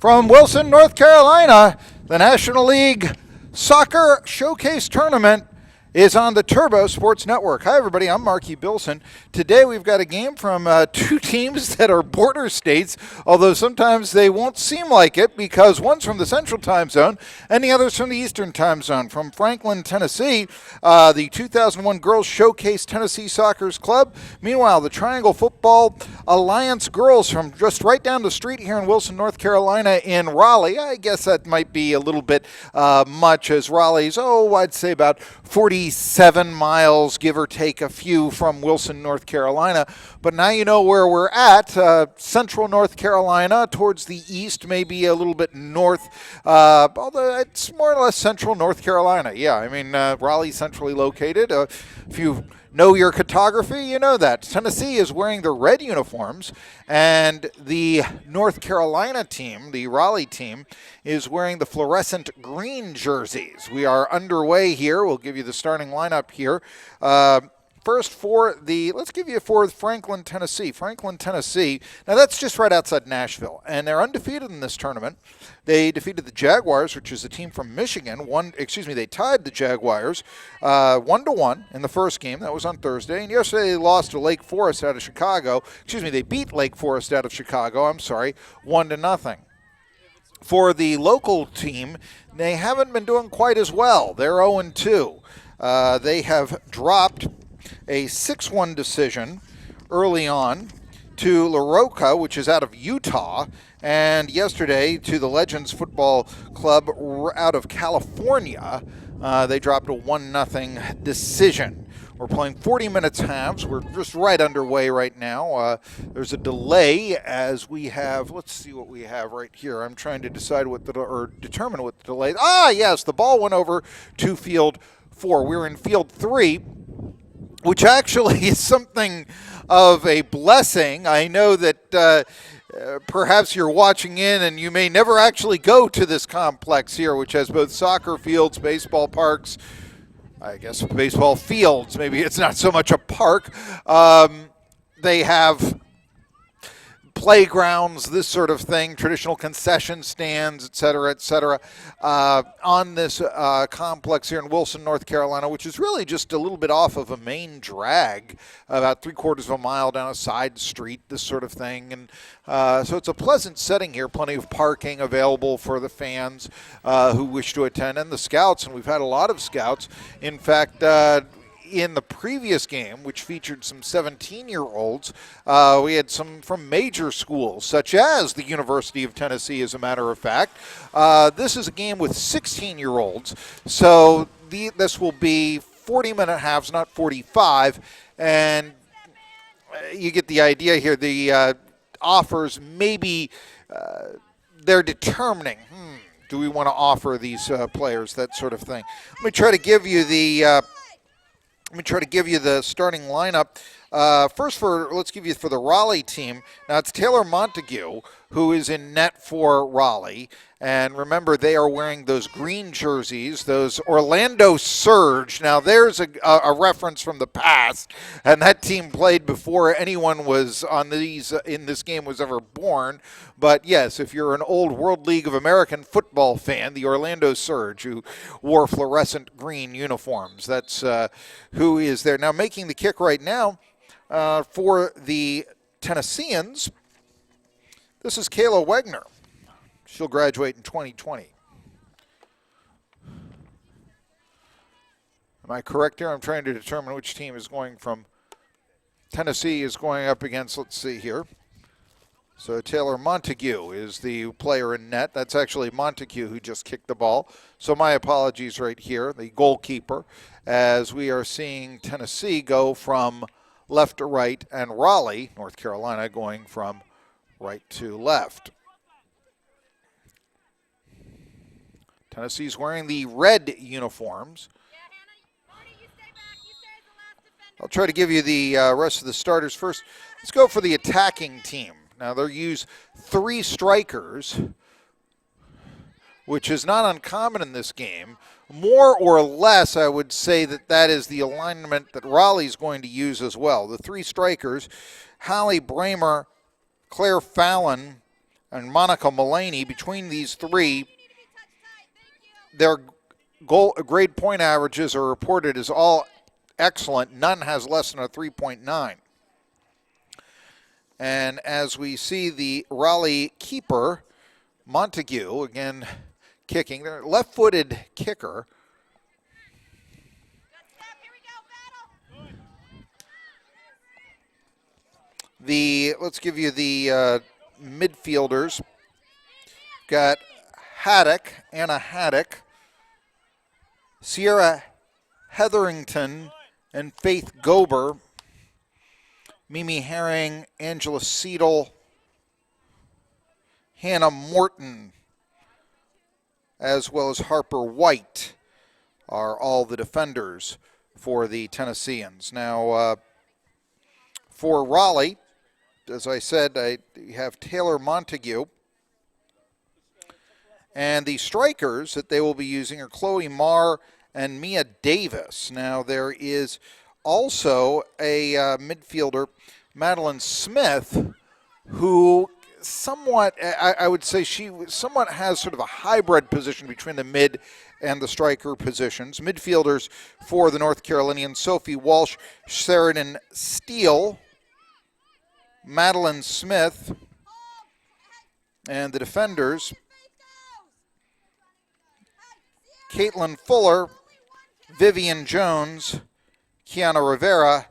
From Wilson, North Carolina, the National League Soccer Showcase Tournament is on the Turbo Sports Network. Hi, everybody. I'm Marky Bilson. Today, we've got a game from two teams that are border states, although sometimes they won't seem like it because one's from the Central Time Zone and the other's from the Eastern Time Zone. From Franklin, Tennessee, the 2001 Girls Showcase Tennessee Soccer's Club. Meanwhile, the Triangle Football Alliance Girls from just right down the street here in Wilson, North Carolina in Raleigh. I guess that might be a little bit much, as Raleigh's, I'd say about 47 miles, give or take a few, from Wilson, North Carolina. But now you know where we're at. Central North Carolina, towards the east, maybe a little bit north, although it's more or less central North Carolina. Yeah, I mean, Raleigh's centrally located. If you know your cartography, you know that. Tennessee is wearing the red uniforms, and the North Carolina team, the Raleigh team, is wearing the fluorescent green jerseys. We are underway here. We'll give you the starting lineup here. First let's give you for Franklin, Tennessee. Franklin, Tennessee, now that's just right outside Nashville, and they're undefeated in this tournament. They defeated the Jaguars, which is a team from Michigan. They tied the Jaguars 1-1 in the first game. That was on Thursday. And yesterday they lost to Lake Forest out of Chicago. They beat Lake Forest out of Chicago, 1-0. For the local team, they haven't been doing quite as well. They're 0-2. They have dropped a 6-1 decision early on to La Roca, which is out of Utah, and yesterday to the Legends Football Club out of California. They dropped a 1-0 decision. We're playing 40 minutes halves. We're just right underway right now. There's a delay as we have, let's see what we have right here. I'm trying to determine what the delay is. Yes, the ball went over to field 4. We're in field 3, which actually is something of a blessing. I know that perhaps you're watching in and you may never actually go to this complex here, which has both soccer fields, baseball parks, I guess baseball fields. Maybe it's not so much a park. They have playgrounds, this sort of thing, traditional concession stands, et cetera, on this complex here in Wilson, North Carolina, which is really just a little bit off of a main drag, about 3/4 of a mile down a side street, this sort of thing. And so it's a pleasant setting here, plenty of parking available for the fans who wish to attend, and the scouts, and we've had a lot of scouts. In fact, in the previous game, which featured some 17-year-olds, we had some from major schools, such as the University of Tennessee, as a matter of fact. This is a game with 16-year-olds, so this will be 40-minute halves, not 45, and you get the idea here. The offers, maybe they're determining, do we want to offer these players, that sort of thing. Let me try to give you the starting lineup. Let's give you for the Raleigh team. Now it's Taylor Montague who is in net for Raleigh. And remember, they are wearing those green jerseys, those Orlando Surge. Now there's a reference from the past, and that team played before anyone was in this game was ever born. But yes, if you're an old World League of American football fan, the Orlando Surge, who wore fluorescent green uniforms, that's who is there. Now making the kick right now for the Tennesseans, this is Kayla Wegner. She'll graduate in 2020. Am I correct here? I'm trying to determine which team is going from. Tennessee is going up against, let's see here. So Taylor Montague is the player in net. That's actually Montague who just kicked the ball. So my apologies right here, the goalkeeper, as we are seeing Tennessee go from left to right and Raleigh, North Carolina, going from right to left. Tennessee's wearing the red uniforms. I'll try to give you the rest of the starters first. Let's go for the attacking team. Now they'll use 3 strikers, which is not uncommon in this game. More or less, I would say that is the alignment that Raleigh's going to use as well. The 3 strikers, Hallie Bramer, Claire Fallon, and Monica Mullaney. Between these three, their grade point averages are reported as all excellent. None has less than a 3.9. And as we see the Raleigh keeper, Montague, again kicking, their left-footed kicker. Let's give you the midfielders. Got Haddock, Anna Haddock, Sierra Hetherington, and Faith Gober. Mimi Herring, Angela Seidel, Hannah Morton, as well as Harper White are all the defenders for the Tennesseans. Now, for Raleigh, as I said, I have Taylor Montague. And the strikers that they will be using are Chloe Marr and Mia Davis. Now, there is also a midfielder, Madeline Smith, who somewhat, I would say she somewhat has sort of a hybrid position between the mid and the striker positions. Midfielders for the North Carolinians, Sophie Walsh, Sheridan Steele, Madeline Smith, and the defenders, Caitlin Fuller, Vivian Jones, Kiana Rivera,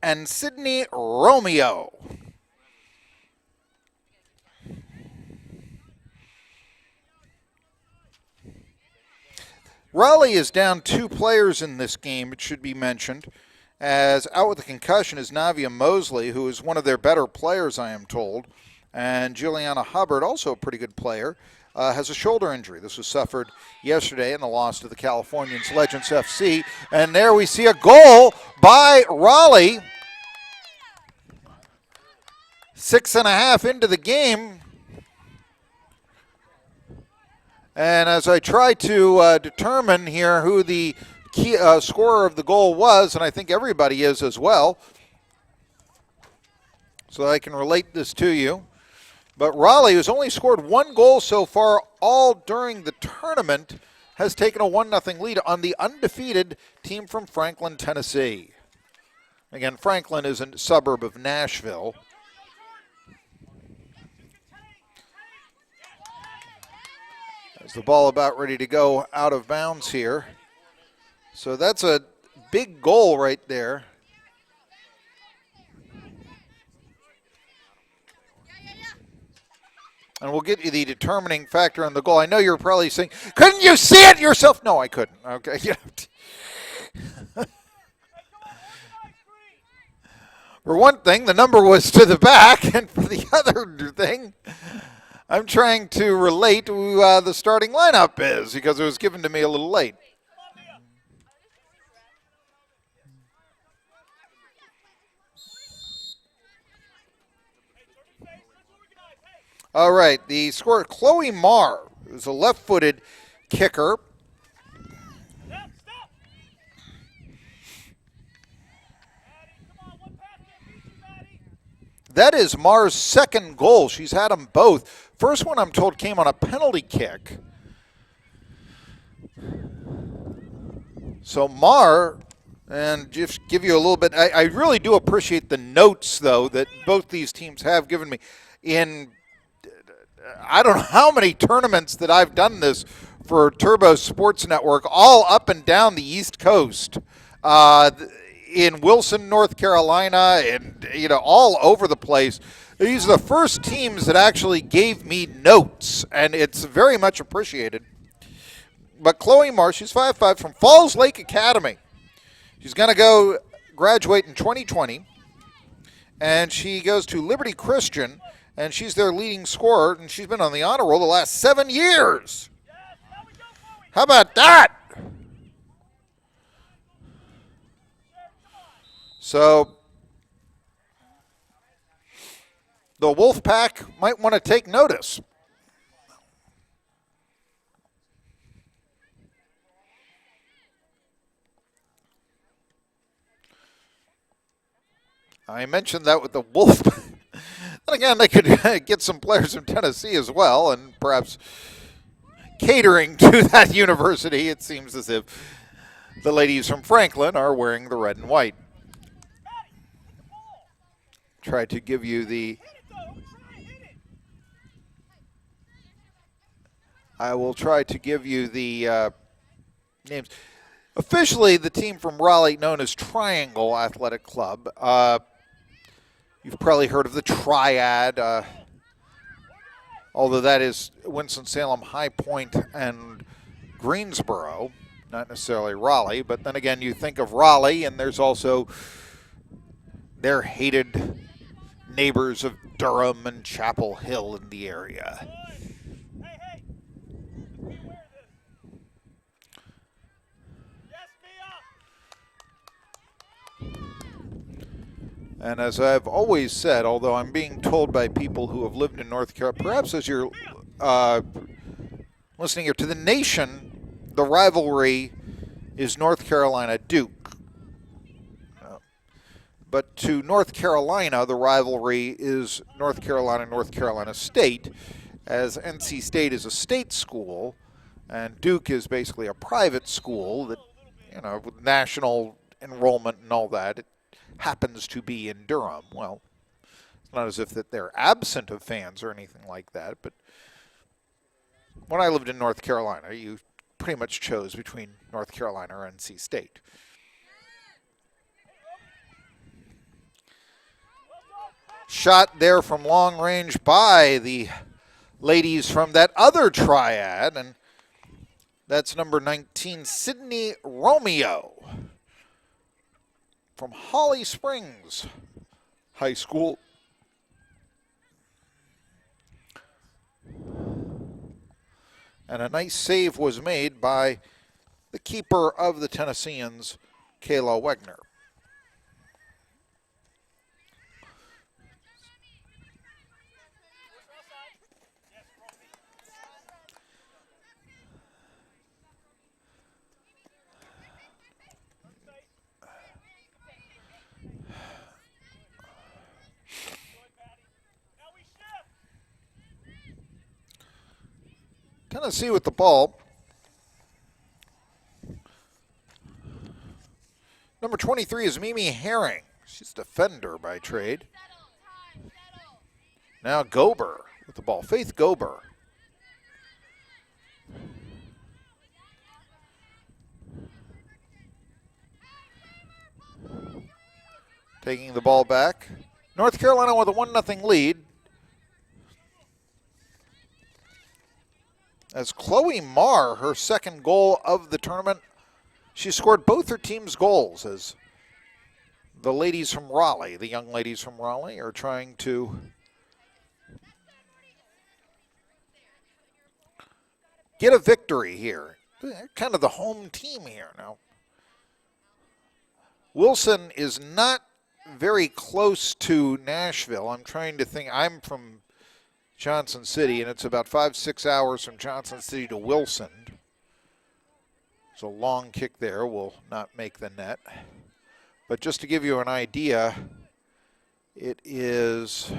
and Sydney Romeo. Raleigh is down 2 players in this game, it should be mentioned, as out with a concussion is Navia Mosley, who is one of their better players, I am told, and Juliana Hubbard, also a pretty good player, has a shoulder injury. This was suffered yesterday in the loss to the Californians Legends FC. And there we see a goal by Raleigh. 6.5 into the game. And as I try to determine here who the key scorer of the goal was, and I think everybody is as well, so I can relate this to you. But Raleigh, who's only scored 1 goal so far all during the tournament, has taken a 1-0 lead on the undefeated team from Franklin, Tennessee. Again, Franklin is a suburb of Nashville. As the ball about ready to go out of bounds here. So that's a big goal right there. And we'll get you the determining factor on the goal. I know you're probably saying, couldn't you see it yourself? No, I couldn't. Okay. For one thing, the number was to the back. And for the other thing, I'm trying to relate who the starting lineup is because it was given to me a little late. All right, the scorer, Chloe Marr, who's a left-footed kicker. That is Marr's second goal. She's had them both. First one, I'm told, came on a penalty kick. So Marr, and just give you a little bit, I really do appreciate the notes, though, that both these teams have given me. In I don't know how many tournaments that I've done this for Turbo Sports Network, all up and down the East Coast, in Wilson, North Carolina, and all over the place. These are the first teams that actually gave me notes, and it's very much appreciated. But Chloe Marr, she's 5'5", from Falls Lake Academy. She's going to go graduate in 2020, and she goes to Liberty Christian. And she's their leading scorer, and she's been on the honor roll the last 7 years. How about that? So the Wolfpack might want to take notice. I mentioned that with the Wolfpack. And again, they could get some players from Tennessee as well, and perhaps catering to that university, it seems as if the ladies from Franklin are wearing the red and white. Try to give you the... I will try to give you the names. Officially, the team from Raleigh, known as Triangle Athletic Club. You've probably heard of the Triad, although that is Winston-Salem, High Point, and Greensboro, not necessarily Raleigh. But then again, you think of Raleigh, and there's also their hated neighbors of Durham and Chapel Hill in the area. And as I've always said, although I'm being told by people who have lived in North Carolina, perhaps as you're listening here to the nation, the rivalry is North Carolina-Duke. But to North Carolina, the rivalry is North Carolina State, as NC State is a state school, and Duke is basically a private school that, with national enrollment and all that. It happens to be in Durham. Well, it's not as if that they're absent of fans or anything like that, but when I lived in North Carolina, you pretty much chose between North Carolina or NC State. Shot there from long range by the ladies from that other triad, and that's number 19, Sydney Romeo, from Holly Springs High School. And a nice save was made by the keeper of the Tennesseans, Kayla Wegner. Tennessee with the ball. Number 23 is Mimi Herring. She's a defender by trade. Now Gober with the ball. Faith Gober. Taking the ball back. North Carolina with a 1-0 lead. As Chloe Marr, her second goal of the tournament, she scored both her team's goals as the ladies from Raleigh, the young ladies from Raleigh, are trying to get a victory here. They're kind of the home team here now. Wilson is not very close to Nashville. I'm trying to think. I'm from Johnson City, and it's about 5-6 hours from Johnson City to Wilson. So long kick there will not make the net. But just to give you an idea, it is,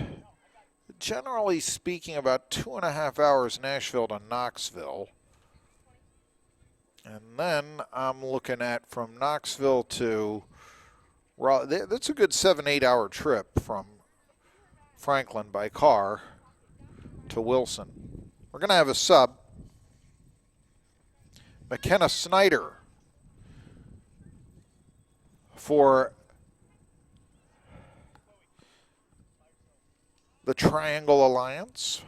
generally speaking, about 2.5 hours Nashville to Knoxville. And then I'm looking at from Knoxville to Raleigh. That's a good 7-8 hour trip from Franklin by car to Wilson. We're going to have a sub. McKenna Snyder for the Triangle Alliance.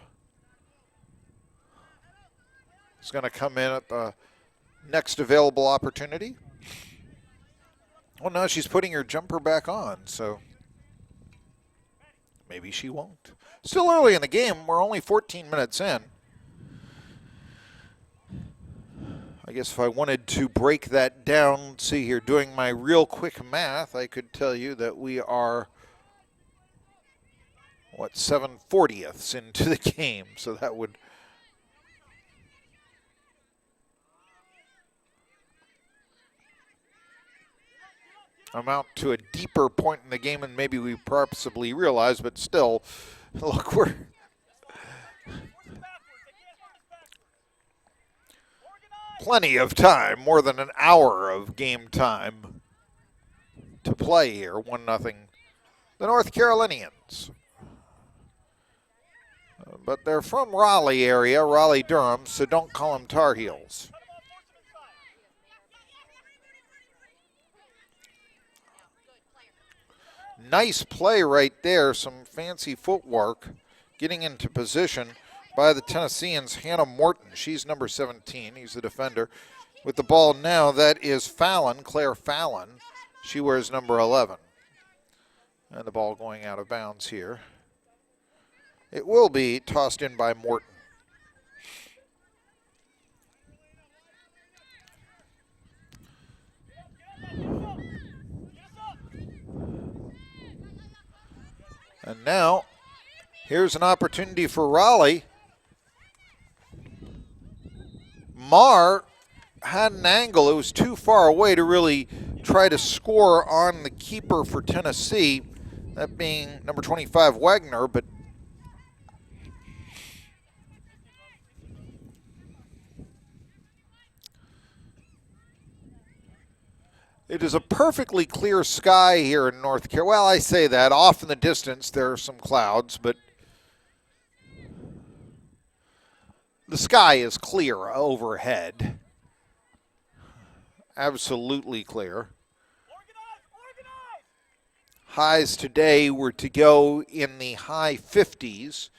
Is going to come in at the next available opportunity. Well, now she's putting her jumper back on, so maybe she won't. Still early in the game. We're only 14 minutes in. I guess if I wanted to break that down, see here, doing my real quick math, I could tell you that we are, 7/40ths into the game. So that would amount to a deeper point in the game than maybe we possibly realize, but still Look, we're plenty of time, more than an hour of game time to play here. 1-0 the North Carolinians. But they're from Raleigh area, Raleigh-Durham, so don't call them Tar Heels. Nice play right there, some fancy footwork, getting into position by the Tennesseans. Hannah Morton, she's number 17, he's the defender. With the ball now, that is Fallon, Claire Fallon. She wears number 11. And the ball going out of bounds here. It will be tossed in by Morton. And now, here's an opportunity for Raleigh. Marr had an angle. It was too far away to really try to score on the keeper for Tennessee, that being number 25, Wagner, but it is a perfectly clear sky here in North Carolina. Well, I say that. Off in the distance, there are some clouds, but the sky is clear overhead. Absolutely clear. Highs today were to go in the high 50s,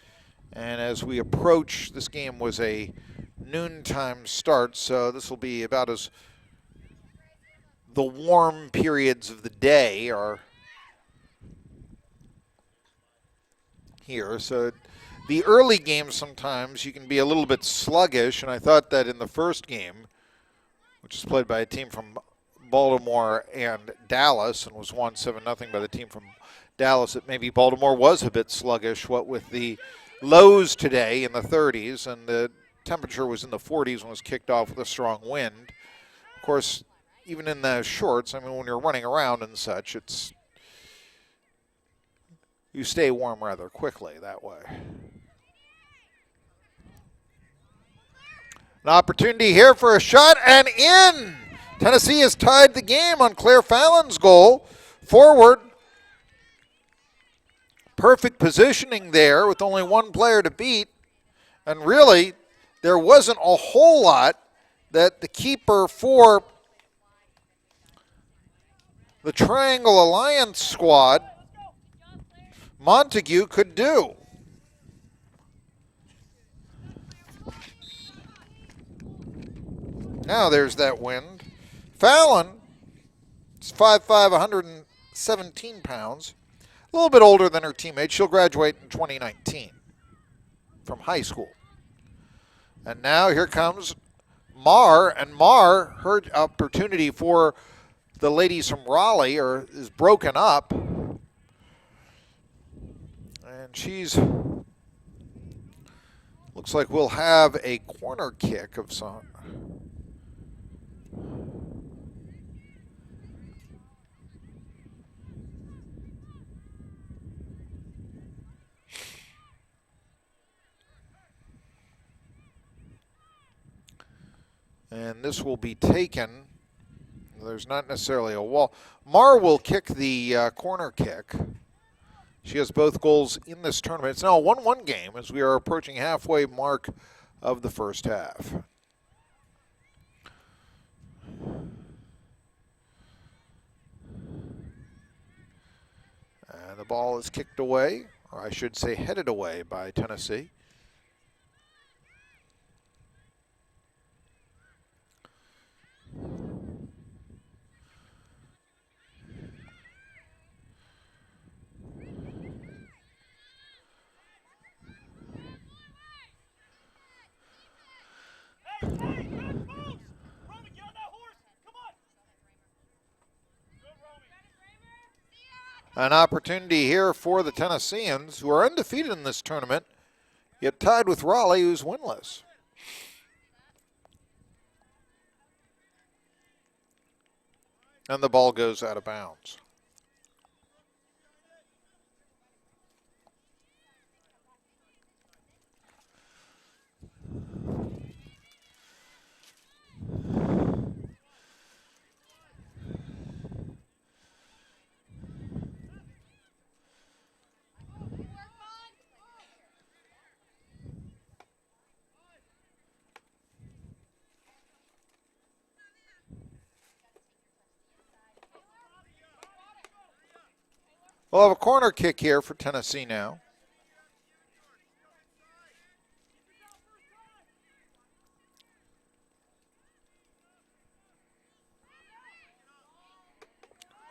and as we approach, this game was a noontime start, so this will be about as the warm periods of the day are here. So the early games sometimes you can be a little bit sluggish, and I thought that in the first game, which is played by a team from Baltimore and Dallas and was won 7-0 by the team from Dallas, that maybe Baltimore was a bit sluggish, what with the lows today in the 30s and the temperature was in the 40s when it was kicked off with a strong wind. Of course, even in the shorts, I mean, when you're running around and such, you stay warm rather quickly that way. An opportunity here for a shot, and in! Tennessee has tied the game on Claire Fallon's goal. Forward. Perfect positioning there with only one player to beat. And really, there wasn't a whole lot that the keeper for the Triangle Alliance squad, Montague, could do. Now there's that wind. Fallon is 5'5", 117 pounds. A little bit older than her teammate. She'll graduate in 2019 from high school. And now here comes Marr, and Marr, her opportunity for the ladies from Raleigh is broken up. And she's, looks like we'll have a corner kick of some. And this will be taken. There's not necessarily a wall. Marr will kick the corner kick. She has both goals in this tournament. It's now a 1-1 game as we are approaching halfway mark of the first half. And the ball is kicked away, or I should say headed away by Tennessee. An opportunity here for the Tennesseans, who are undefeated in this tournament, yet tied with Raleigh, who's winless. And the ball goes out of bounds. We'll have a corner kick here for Tennessee now.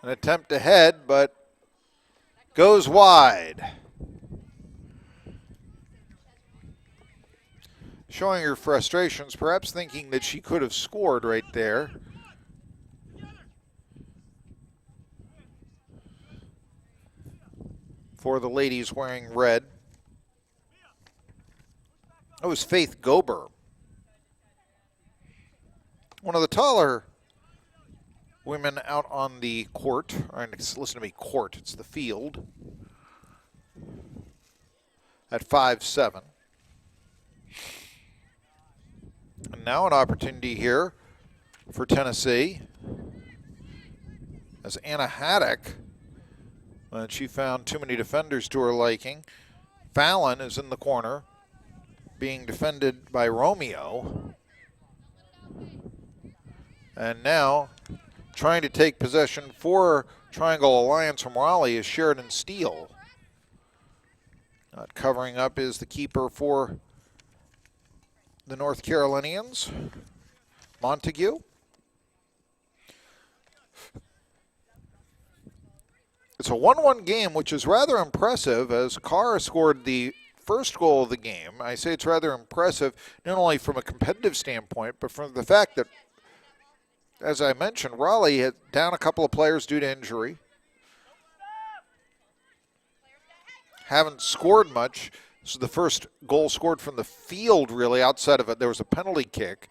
An attempt to head, but goes wide. Showing her frustrations, perhaps thinking that she could have scored right there. For the ladies wearing red. It was Faith Gober. One of the taller women out on the court. Or listen to me, court. It's the field. At 5'7". And now an opportunity here for Tennessee. As Anna Haddock, and she found too many defenders to her liking. Fallon is in the corner, being defended by Romeo. And now, trying to take possession for Triangle Alliance from Raleigh is Sheridan Steele. Not covering up is the keeper for the North Carolinians, Montague. It's a 1-1 game, which is rather impressive, as Carr scored the first goal of the game. I say it's rather impressive, not only from a competitive standpoint, but from the fact that, as I mentioned, Raleigh had down a couple of players due to injury. Haven't scored much. This is the first goal scored from the field, really, outside of it. There was a penalty kick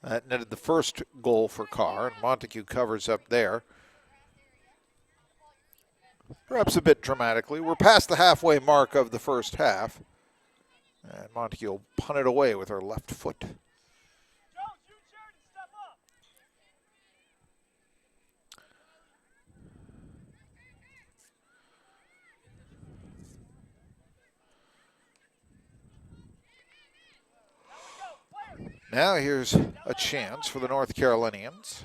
that netted the first goal for Carr, and Montague covers up there. Perhaps a bit dramatically. We're past the halfway mark of the first half. And Montague will punt it away with her left foot. Now here's a chance for the North Carolinians.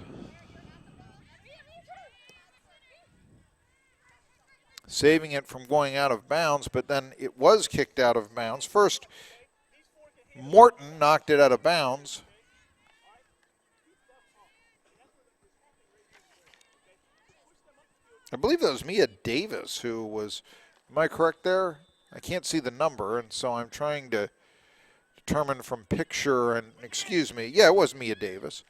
Saving it from going out of bounds, but then it was kicked out of bounds. First, Morton knocked it out of bounds. I believe that was Mia Davis who was, am I correct there? I can't see the number, and so I'm trying to determine from picture, and excuse me, yeah, it was Mia Davis.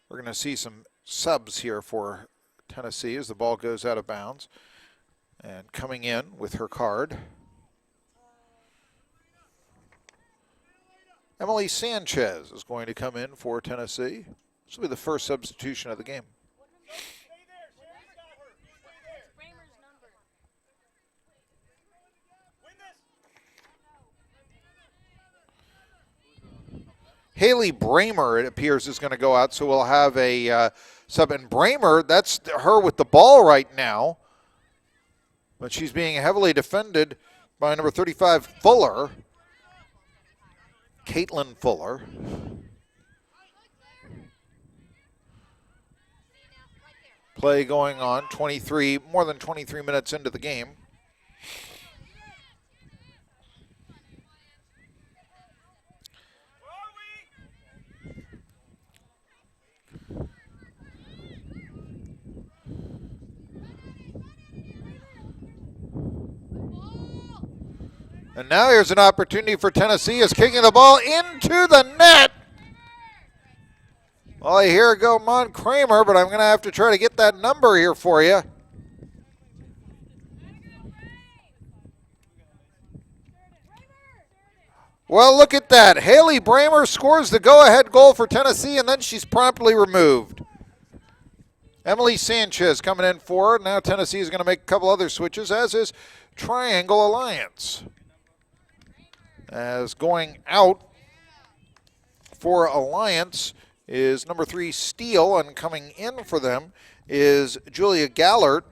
We're going to see some subs here for Tennessee as the ball goes out of bounds. And coming in with her card, Emily Sanchez is going to come in for Tennessee. This will be the first substitution of the game. Haley Bramer, it appears, is going to go out, so we'll have a sub. And Bramer, that's her with the ball right now. But she's being heavily defended by number 35, Fuller. Caitlin Fuller. Play going on, more than 23 minutes into the game. And now here's an opportunity for Tennessee, is kicking the ball into the net. Well, here go Mon Kramer, but I'm going to have to try to get that number here for you. Well, look at that. Haley Bramer scores the go-ahead goal for Tennessee, and then she's promptly removed. Emily Sanchez coming in for her. Now Tennessee is going to make a couple other switches, as is Triangle Alliance. As going out for Alliance is number 3, Steele, and coming in for them is Julia Gallert.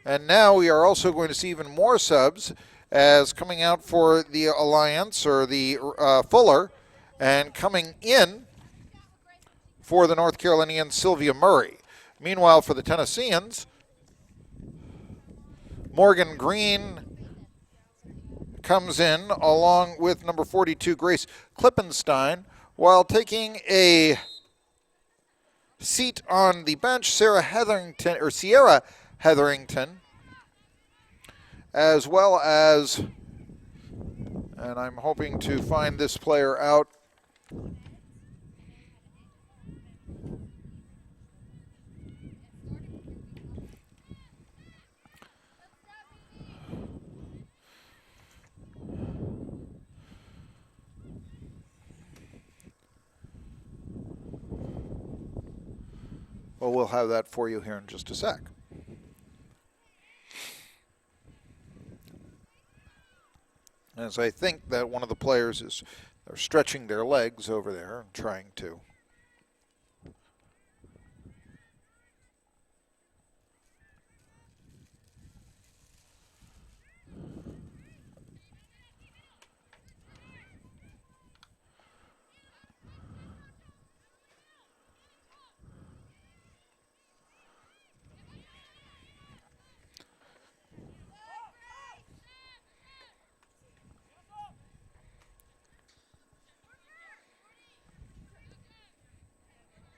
And now we are also going to see even more subs, as coming out for the Alliance, or the Fuller, and coming in for the North Carolinian, Sylvia Murray. Meanwhile, for the Tennesseans, Morgan Green comes in along with number 42, Grace Klippenstein, while taking a seat on the bench, Sierra Hetherington, as well as, and I'm hoping to find this player out, well, we'll have that for you here in just a sec. As I think that one of the players they're stretching their legs over there and trying to.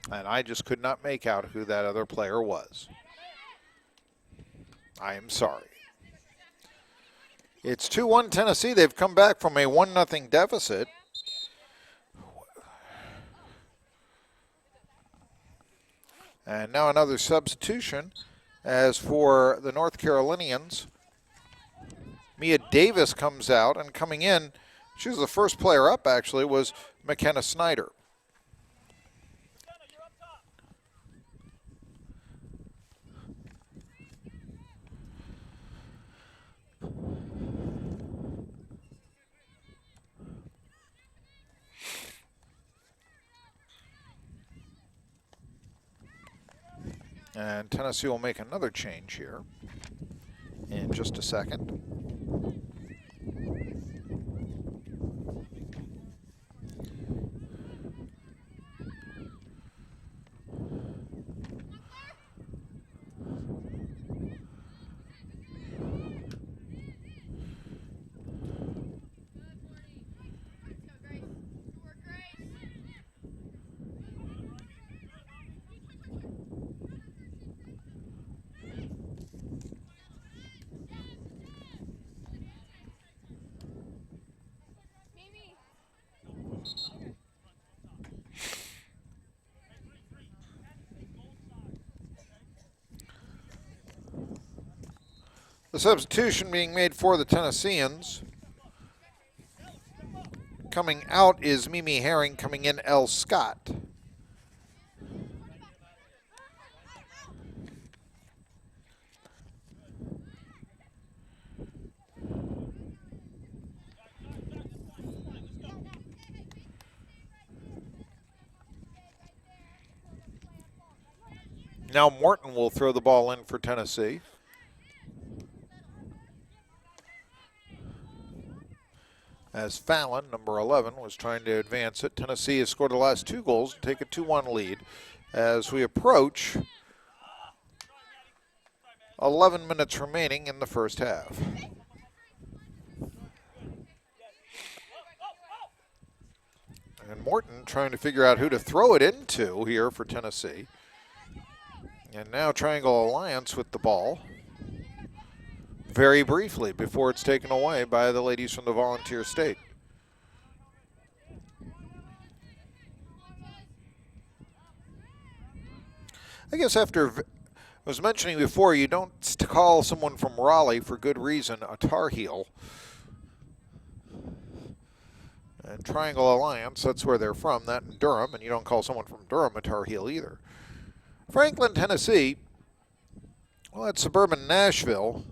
And I just could not make out who that other player was. I am sorry. It's 2-1 Tennessee. They've come back from a 1-0 deficit. And now another substitution. As for the North Carolinians, Mia Davis comes out, and coming in, she was the first player up actually, was McKenna Snyder. And Tennessee will make another change here in just a second. The substitution being made for the Tennesseans. Coming out is Mimi Herring, coming in Elle Scott. Now Morton will throw the ball in for Tennessee. As Fallon, number 11, was trying to advance it. Tennessee has scored the last 2 goals to take a 2-1 lead as we approach 11 minutes remaining in the first half. And Morton trying to figure out who to throw it into here for Tennessee. And now Triangle Alliance with the ball. Very briefly before it's taken away by the ladies from the Volunteer State. I guess after, I was mentioning before, you don't call someone from Raleigh for good reason a Tar Heel. And Triangle Alliance, that's where they're from, that in Durham, and you don't call someone from Durham a Tar Heel either. Franklin, Tennessee, well, that's suburban Nashville.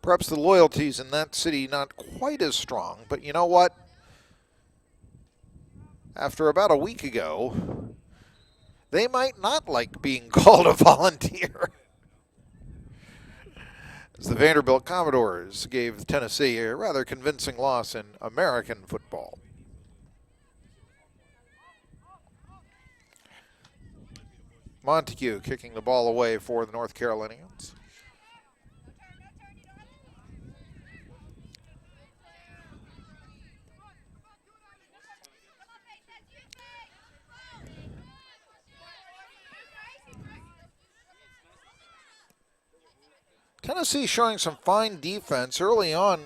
Perhaps the loyalties in that city not quite as strong, but you know what? After about a week ago, they might not like being called a Volunteer. As the Vanderbilt Commodores gave Tennessee a rather convincing loss in American football. Montague kicking the ball away for the North Carolinians. Tennessee showing some fine defense early on.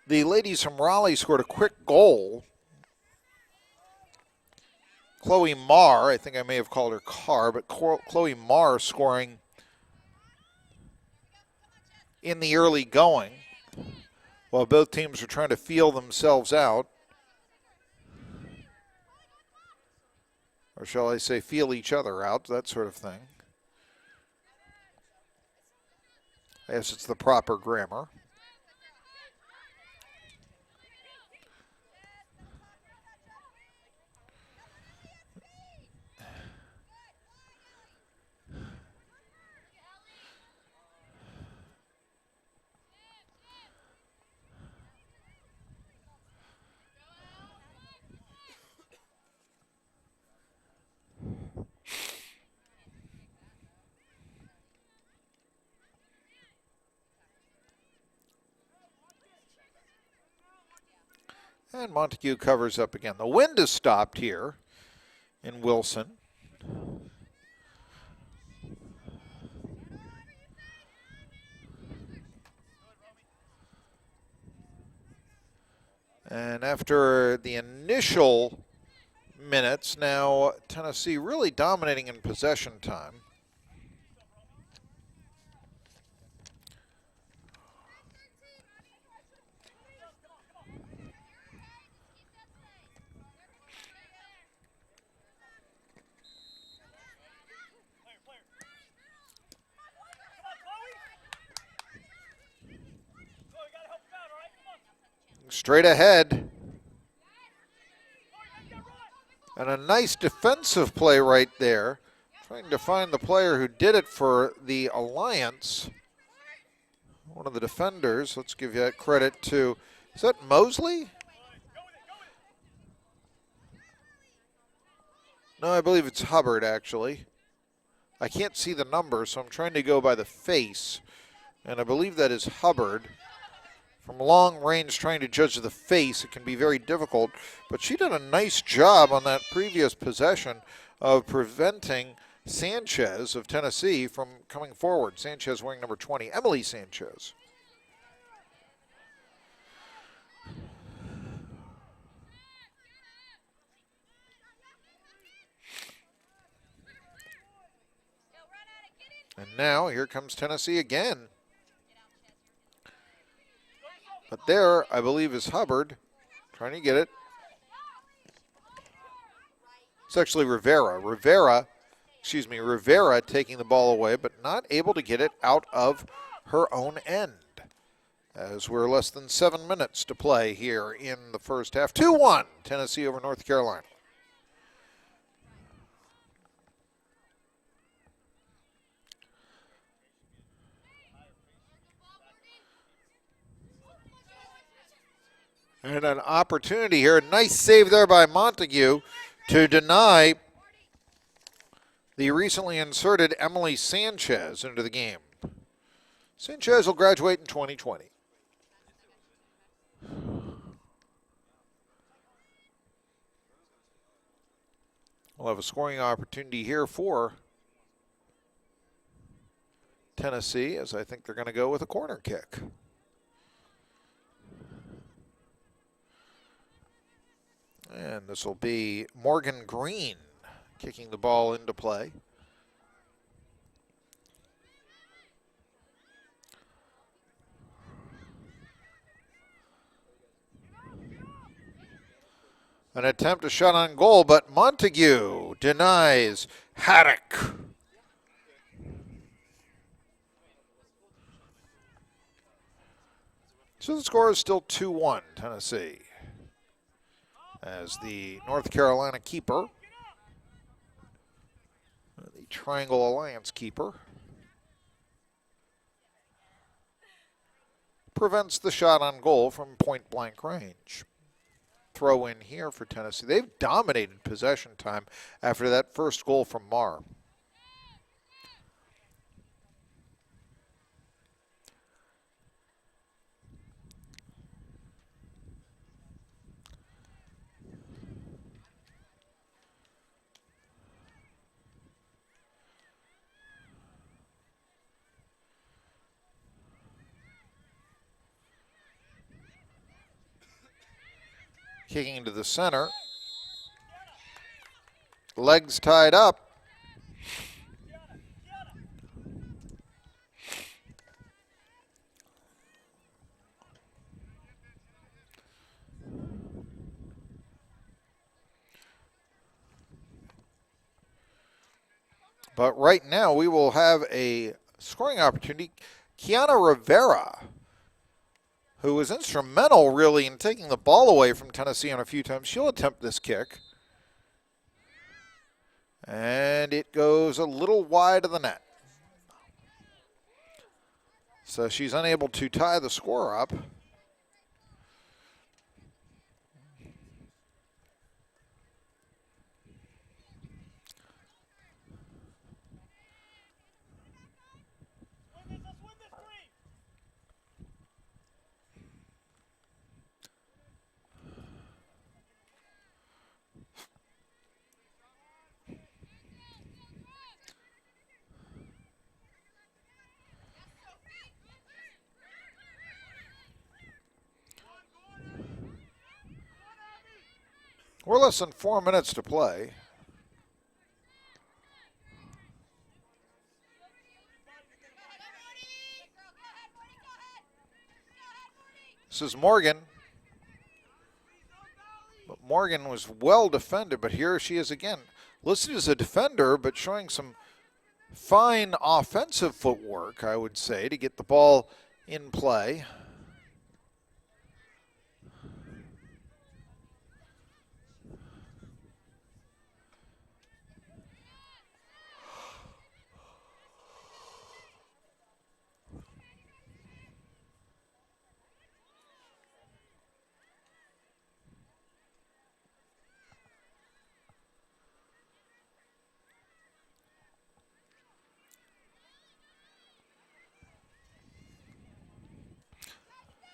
The ladies from Raleigh scored a quick goal. Chloe Marr, I think I may have called her Carr, but Chloe Marr scoring in the early going while both teams were trying to feel themselves out. Or shall I say feel each other out, that sort of thing. I guess it's the proper grammar. And Montague covers up again. The wind has stopped here in Wilson. And after the initial minutes, now Tennessee really dominating in possession time. Straight ahead. And a nice defensive play right there. Trying to find the player who did it for the Alliance. One of the defenders. Let's give you that credit to, is that Mosley? No, I believe it's Hubbard, actually. I can't see the number, so I'm trying to go by the face. And I believe that is Hubbard. From long range, trying to judge the face, it can be very difficult. But she did a nice job on that previous possession of preventing Sanchez of Tennessee from coming forward. Sanchez wearing number 20, Emily Sanchez. And now here comes Tennessee again. But there, I believe, is Hubbard trying to get it. It's actually Rivera. Rivera taking the ball away, but not able to get it out of her own end. As we're less than 7 minutes to play here in the first half. 2-1, Tennessee over North Carolina. And an opportunity here. Nice save there by Montague to deny the recently inserted Emily Sanchez into the game. Sanchez will graduate in 2020. We'll have a scoring opportunity here for Tennessee, as I think they're going to go with a corner kick. And this will be Morgan Green kicking the ball into play. An attempt to shot on goal, but Montague denies Haddock. So the score is still 2-1, Tennessee. As the North Carolina keeper, the Triangle Alliance keeper, prevents the shot on goal from point-blank range. throw in here for Tennessee. They've dominated possession time after that first goal from Marr. Kicking into the center. Legs tied up. But right now we will have a scoring opportunity. Kiana Rivera, who was instrumental really in taking the ball away from Tennessee on a few times. She'll attempt this kick. And it goes a little wide of the net. So she's unable to tie the score up. We're less than 4 minutes to play. This is Morgan. But Morgan was well defended, but here she is again. Listed as a defender, but showing some fine offensive footwork, I would say, to get the ball in play.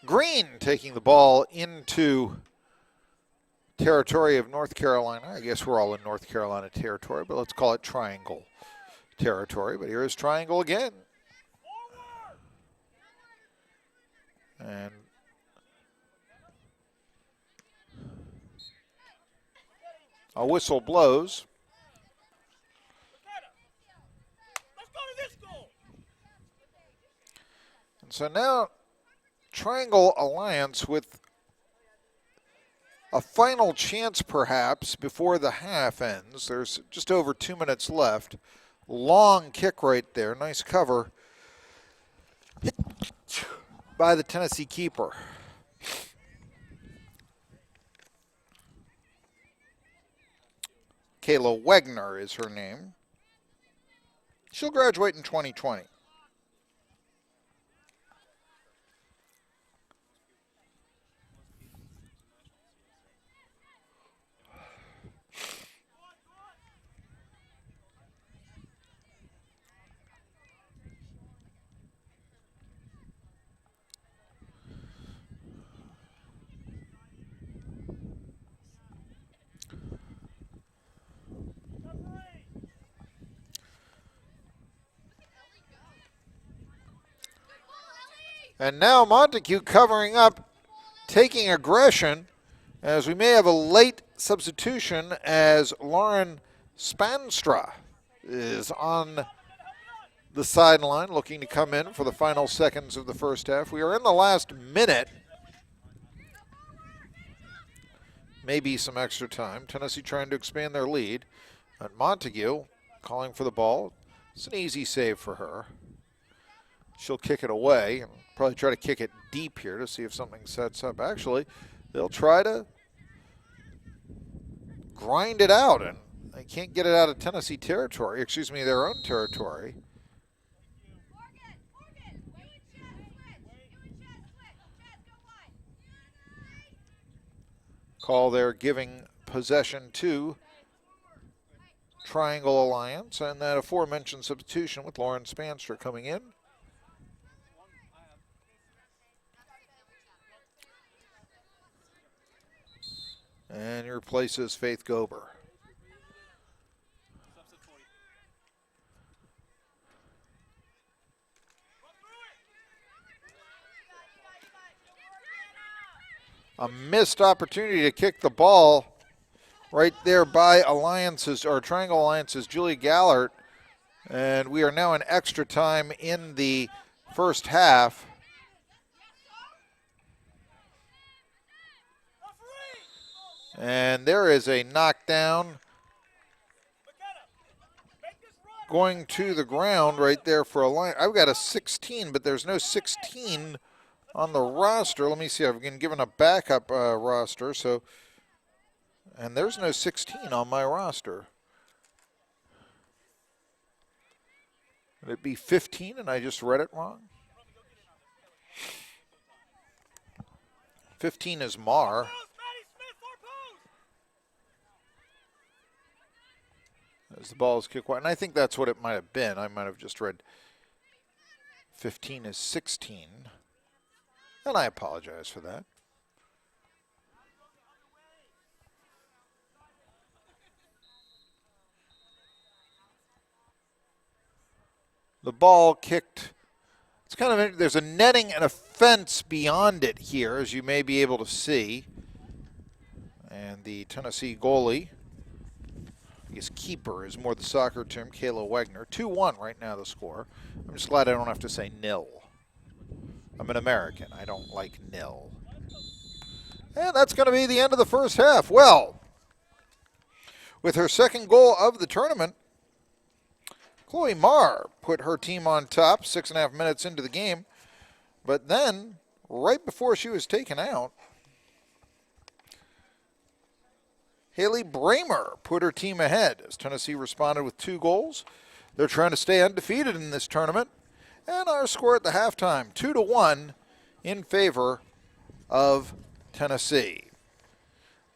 Green taking the ball into territory of North Carolina. I guess we're all in North Carolina territory, but let's call it Triangle territory. But here is Triangle again. And a whistle blows. And so now Triangle Alliance with a final chance perhaps before the half ends. There's just over 2 minutes left. Long kick right there. Nice cover by the Tennessee keeper. Kayla Wegner is her name. She'll graduate in 2020. And now Montague covering up, taking aggression, as we may have a late substitution as Lauren Spanstra is on the sideline looking to come in for the final seconds of the first half. We are in the last minute. Maybe some extra time. Tennessee trying to expand their lead. And Montague calling for the ball. It's an easy save for her. She'll kick it away and probably try to kick it deep here to see if something sets up. Actually, they'll try to grind it out, and they can't get it out of Tennessee territory, excuse me, their own territory. Call there giving possession to Triangle Alliance, and that aforementioned substitution with Lauren Spanster coming in. And he replaces Faith Gober. A missed opportunity to kick the ball right there by Alliance's, or Triangle Alliance's Julie Gallert. And we are now in extra time in the first half. And there is a knockdown going to the ground right there for Alliance. I've got a 16, but there's no 16 on the roster. Let me see. I've been given a backup roster, so, and there's no 16 on my roster. Would it be 15 and I just read it wrong? 15 is Mar. As the ball is kicked wide, and I think that's what it might have been. I might have just read 15 is 16. And I apologize for that. The ball kicked. It's kind of, there's a netting and a fence beyond it here, as you may be able to see. And the Tennessee goalie, I guess keeper is more the soccer term, Kayla Wegner. 2-1 right now the score. I'm just glad I don't have to say nil. I'm an American. I don't like nil. And that's going to be the end of the first half. Well, with her second goal of the tournament, Chloe Marr put her team on top 6.5 minutes into the game. But then, right before she was taken out, Haley Bramer put her team ahead as Tennessee responded with 2 goals. They're trying to stay undefeated in this tournament. And our score at the halftime, 2-1 in favor of Tennessee.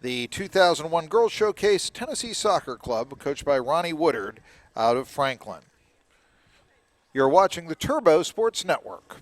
The 2001 Girls Showcase Tennessee Soccer Club, coached by Ronnie Woodard out of Franklin. You're watching the Turbo Sports Network.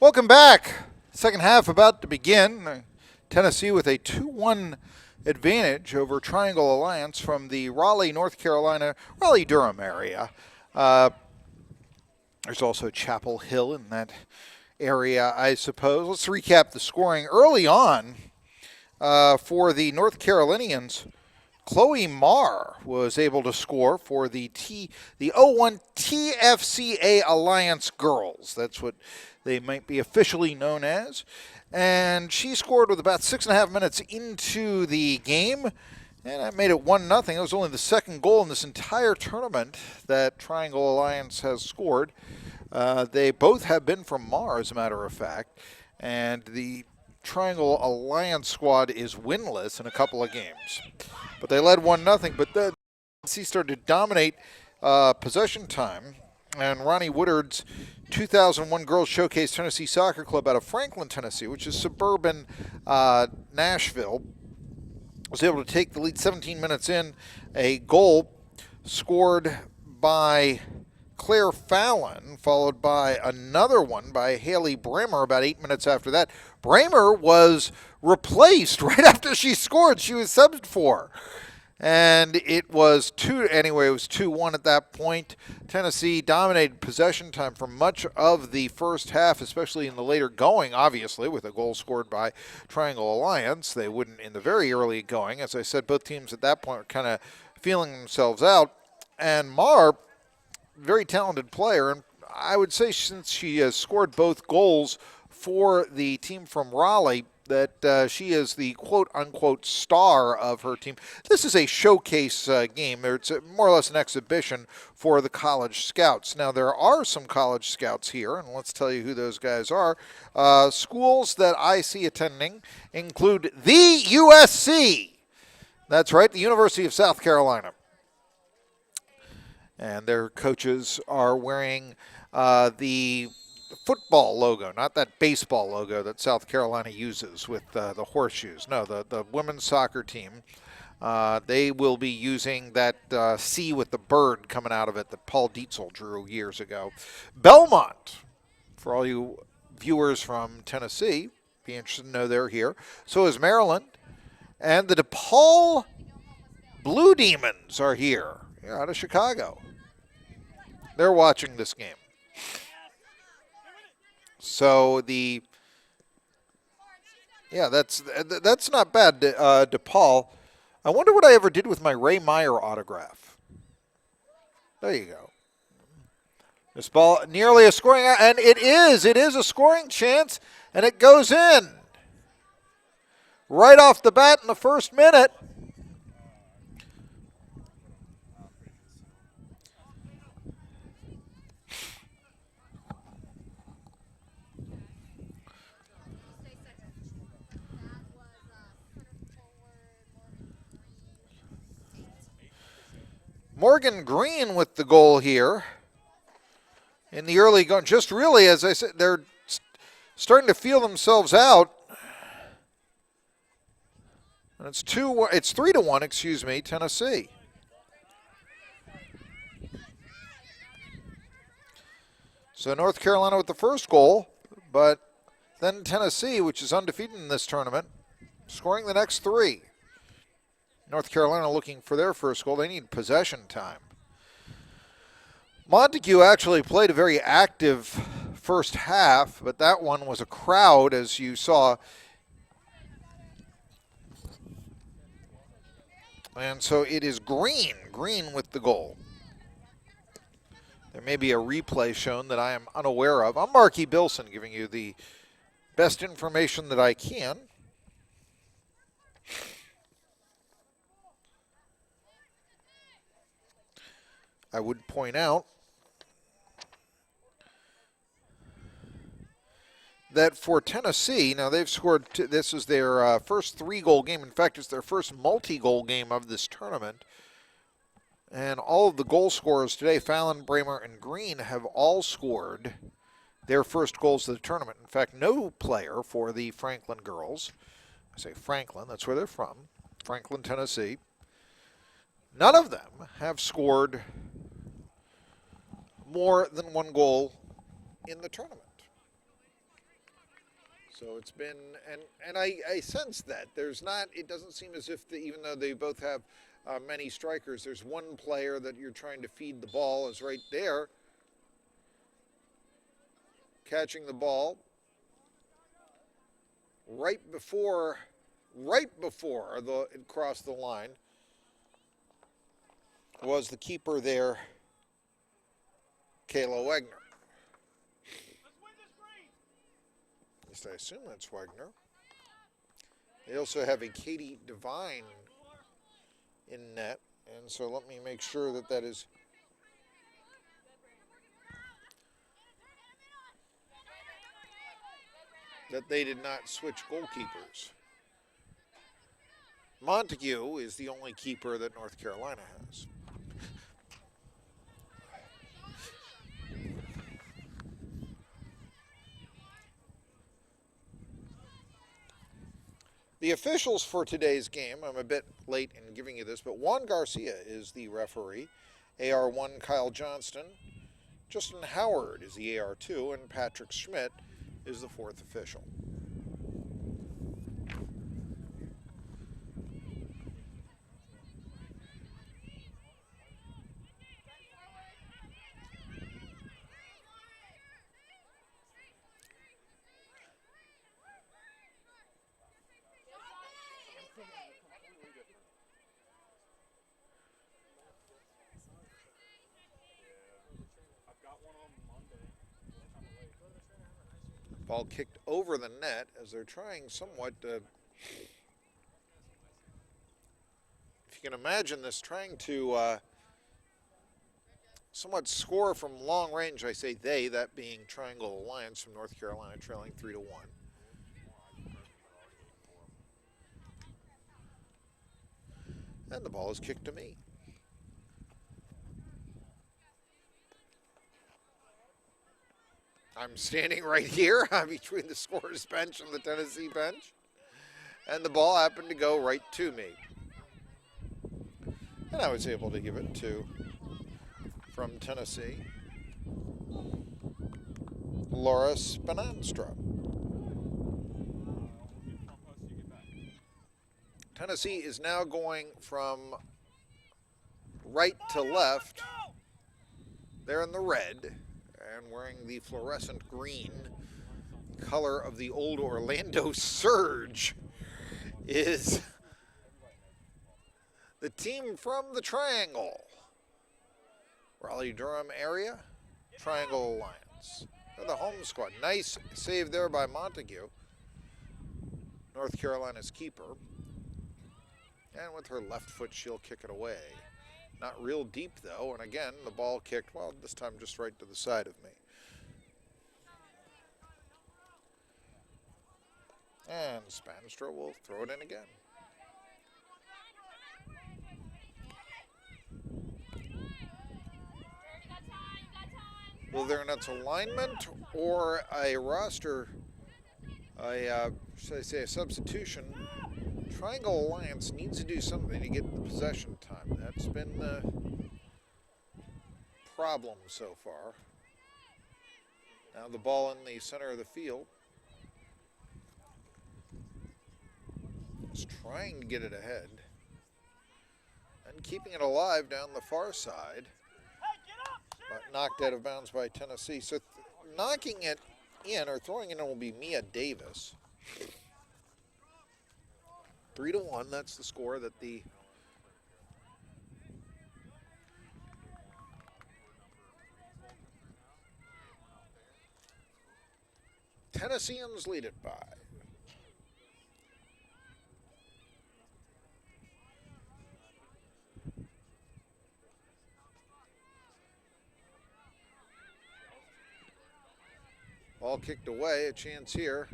Welcome back. Second half about to begin. Tennessee with a 2-1 advantage over Triangle Alliance from the Raleigh, North Carolina, Raleigh-Durham area. There's also Chapel Hill in that area, I suppose. Let's recap the scoring early on for the North Carolinians. Chloe Marr was able to score for the 01 TFCA Alliance girls. That's what they might be officially known as. And she scored with about 6.5 minutes into the game. And that made it 1-0. It was only the second goal in this entire tournament that Triangle Alliance has scored. They both have been from Marr, as a matter of fact. And the Triangle Alliance squad is winless in a couple of games. But they led 1-0. But then Tennessee started to dominate possession time. And Ronnie Woodard's 2001 Girls Showcase Tennessee Soccer Club out of Franklin, Tennessee, which is suburban Nashville, was able to take the lead 17 minutes in. A goal scored by Claire Fallon, followed by another one by Haley Bramer about 8 minutes after that. Bramer was replaced right after she scored. She was subbed for. And it was 2-1 at that point. Tennessee dominated possession time for much of the first half, especially in the later going, obviously, with a goal scored by Triangle Alliance. They wouldn't in the very early going. As I said, both teams at that point were kind of feeling themselves out. And Marr, very talented player, and I would say since she has scored both goals for the team from Raleigh, that she is the quote-unquote star of her team. This is a showcase game. It's more or less an exhibition for the college scouts. Now, there are some college scouts here, and let's tell you who those guys are. Schools that I see attending include the USC. That's right, the University of South Carolina. And their coaches are wearing the football logo, not that baseball logo that South Carolina uses with the horseshoes. No, the women's soccer team, they will be using that C with the bird coming out of it that Paul Dietzel drew years ago. Belmont, for all you viewers from Tennessee, be interested to know they're here. So is Maryland. And the DePaul Blue Demons are here. They're out of Chicago. They're watching this game. So that's not bad, DePaul. I wonder what I ever did with my Ray Meyer autograph. There you go. This ball nearly a scoring, and it is a scoring chance, and it goes in. Right off the bat in the first minute. Morgan Green with the goal here in the early going. Just really, as I said, they're starting to feel themselves out. And it's 3-1, excuse me, Tennessee. So North Carolina with the first goal, but then Tennessee, which is undefeated in this tournament, scoring the next three. North Carolina looking for their first goal. They need possession time. Montague actually played a very active first half, but that one was a crowd, as you saw. And so it is Green with the goal. There may be a replay shown that I am unaware of. I'm Marky Bilson, giving you the best information that I can. I would point out that for Tennessee, now they've scored, this is their first 3-goal game. In fact, it's their first multi-goal game of this tournament. And all of the goal scorers today, Fallon, Bramer, and Green, have all scored their first goals of the tournament. In fact, no player for the Franklin girls, I say Franklin, that's where they're from, Franklin, Tennessee, none of them have scored more than one goal in the tournament. So it's been, and I sense that there's not, it doesn't seem as if, even though they both have many strikers, there's one player that you're trying to feed the ball is right there, catching the ball right before it crossed the line was the keeper there, Kayla Wagner. At least I assume that's Wagner. They also have a Katie Devine in net, and so let me make sure that that is that they did not switch goalkeepers. Montague is the only keeper that North Carolina has. The officials for today's game, I'm a bit late in giving you this, but Juan Garcia is the referee, AR1 Kyle Johnston, Justin Howard is the AR2, and Patrick Schmidt is the fourth official. Ball kicked over the net as they're trying somewhat, if you can imagine this, trying to somewhat score from long range. I say they, that being Triangle Alliance from North Carolina, trailing 3-1. And the ball is kicked to me. I'm standing right here between the scorer's bench and the Tennessee bench. And the ball happened to go right to me. And I was able to give it to, from Tennessee, Laura Spinanstra. Tennessee is now going from right to left. They're in the red and wearing the fluorescent green color of the old Orlando Surge is the team from the Triangle. Raleigh-Durham area, Triangle Alliance. They're the home squad. Nice save there by Montague, North Carolina's keeper. And with her left foot, she'll kick it away. Not real deep, though. And again, the ball kicked, well, this time just right to the side of me. And Spanstra will throw it in again. Whether it's alignment or a roster, should I say a substitution, Triangle Alliance needs to do something to get the possession time. That's been the problem so far. Now the ball in the center of the field. Is trying to get it ahead. And keeping it alive down the far side. But knocked out of bounds by Tennessee. So knocking it in or throwing it in will be Mia Davis. 3-1, that's the score that the Tennesseans lead it by. Ball kicked away, a chance here.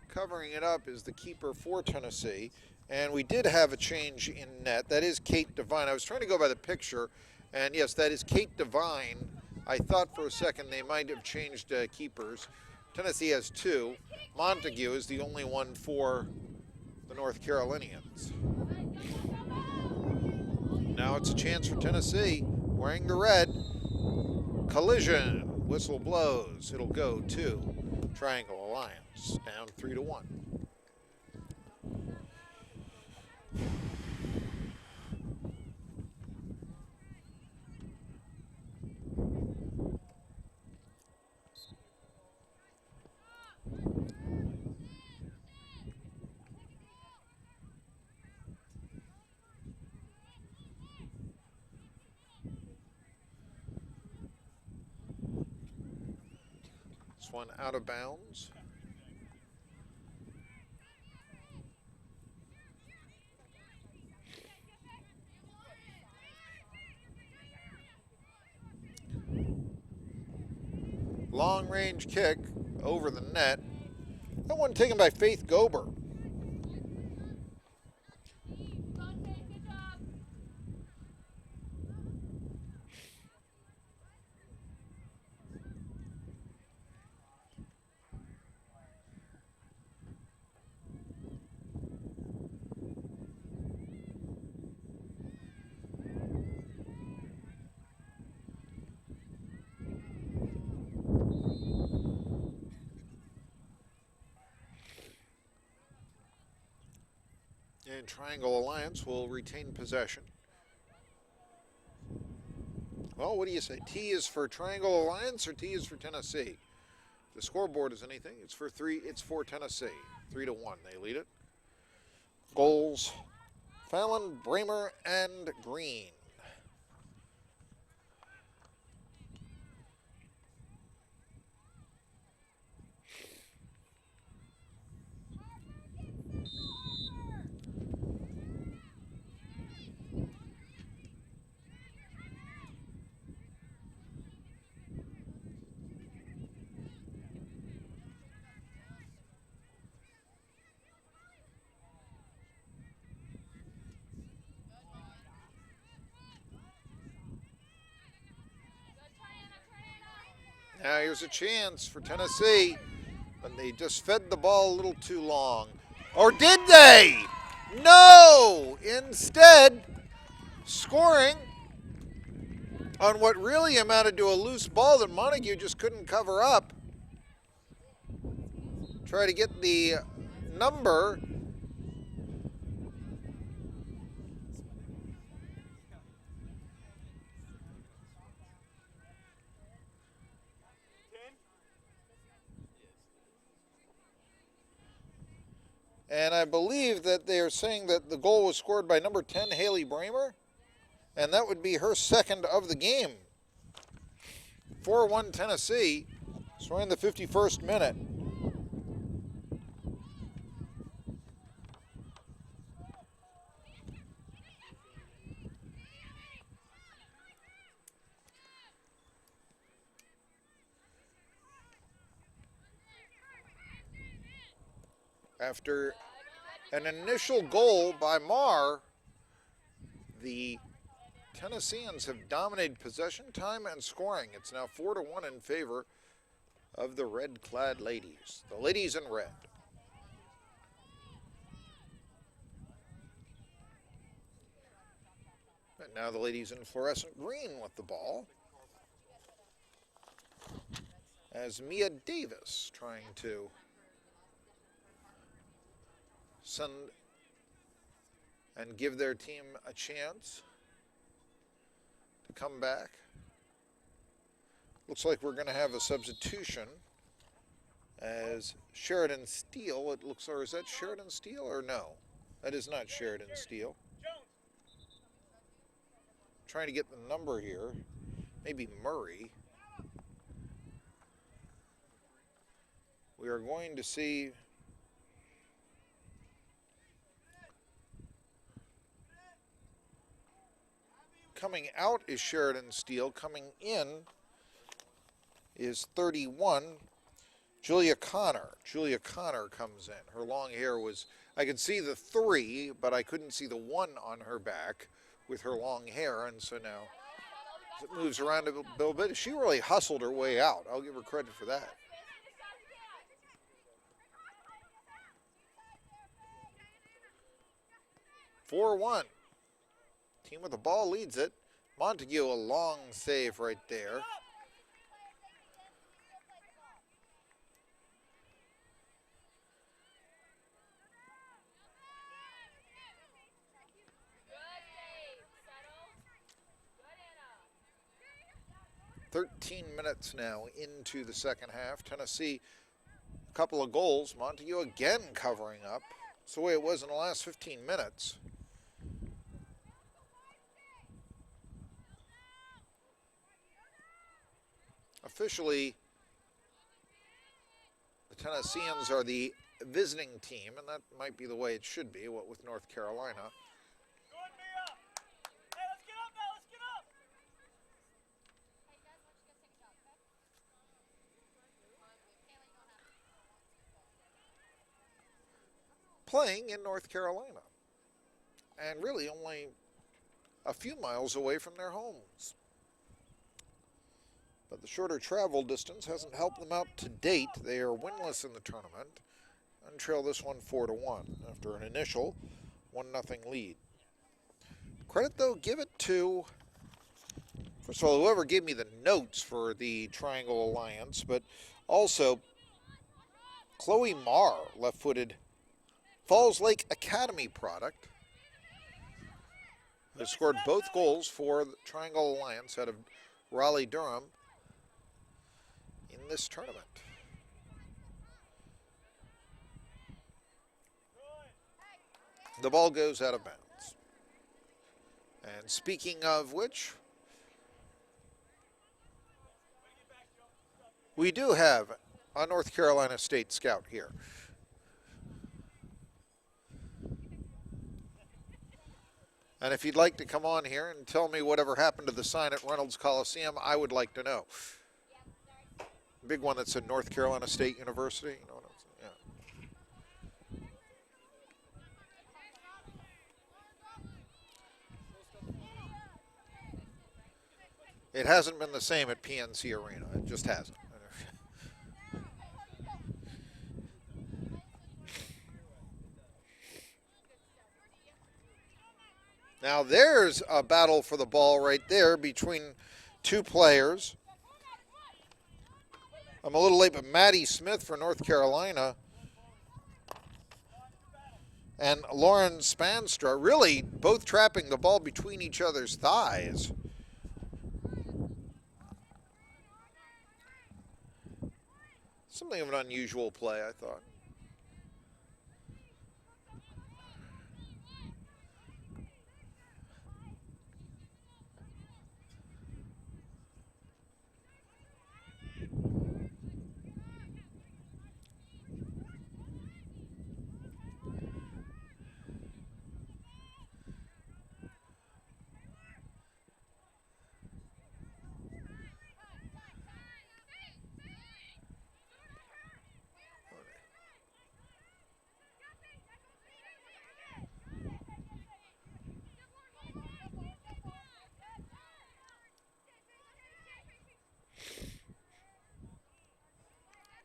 Covering it up is the keeper for Tennessee. And we did have a change in net. That is Kate Devine. I was trying to go by the picture. And yes, that is Kate Devine. I thought for a second they might have changed keepers. Tennessee has two. Montague is the only one for the North Carolinians. Now it's a chance for Tennessee. Wearing the red. Collision. Whistle blows. It'll go to Triangle Alliance down 3-1. This one out of bounds. Long range kick over the net. That one taken by Faith Gober. And Triangle Alliance will retain possession. Well, what do you say? T is for Triangle Alliance or T is for Tennessee? The scoreboard is anything. It's for Tennessee. 3-1. They lead it. Goals: Fallon, Bramer, and Green. Now here's a chance for Tennessee, but they just fed the ball a little too long. Or did they? No! Instead, scoring on what really amounted to a loose ball that Montague just couldn't cover up. Try to get the number. And I believe that they are saying that the goal was scored by number 10, Haley Bramer. And that would be her second of the game. 4-1 Tennessee. So we're in the 51st minute. After an initial goal by Marr, the Tennesseans have dominated possession, time, and scoring. It's now 4-1 in favor of the red-clad ladies. The ladies in red. And now the ladies in fluorescent green with the ball. As Mia Davis trying to send and give their team a chance to come back. Looks like we're going to have a substitution as Sheridan Steele. It looks, or is that Sheridan Steele or no? That is not Sheridan Steele. Trying to get the number here. Maybe Murray. We are going to see coming out is Sheridan Steele. Coming in is 31, Julia Connor. Julia Connor comes in. Her long hair was, I could see the 3, but I couldn't see the 1 on her back with her long hair. And so now it moves around a little bit. She really hustled her way out. I'll give her credit for that. "4-1. Team with the ball leads it. Montague, a long save right there. 13 minutes now into the second half. Tennessee, a couple of goals. Montague again covering up. It's the way it was in the last 15 minutes. Officially, the Tennesseans are the visiting team, and that might be the way it should be, what with North Carolina. Playing in North Carolina, and really only a few miles away from their homes. But the shorter travel distance hasn't helped them out to date. They are winless in the tournament and trail this one 4-1 after an initial 1-0 lead. Credit, though, give it to, first of all, whoever gave me the notes for the Triangle Alliance, but also Chloe Marr, left-footed Falls Lake Academy product, who scored both goals for the Triangle Alliance out of Raleigh-Durham in this tournament. The ball goes out of bounds. And speaking of which, we do have a North Carolina State scout here. And if you'd like to come on here and tell me whatever happened to the sign at Reynolds Coliseum, I would like to know. Big one that said North Carolina State University. You know what I'm saying? Yeah. It hasn't been the same at PNC Arena. It just hasn't. Now there's a battle for the ball right there between two players. I'm a little late, but Maddie Smith for North Carolina and Lauren Spanstra really both trapping the ball between each other's thighs. Something of an unusual play, I thought.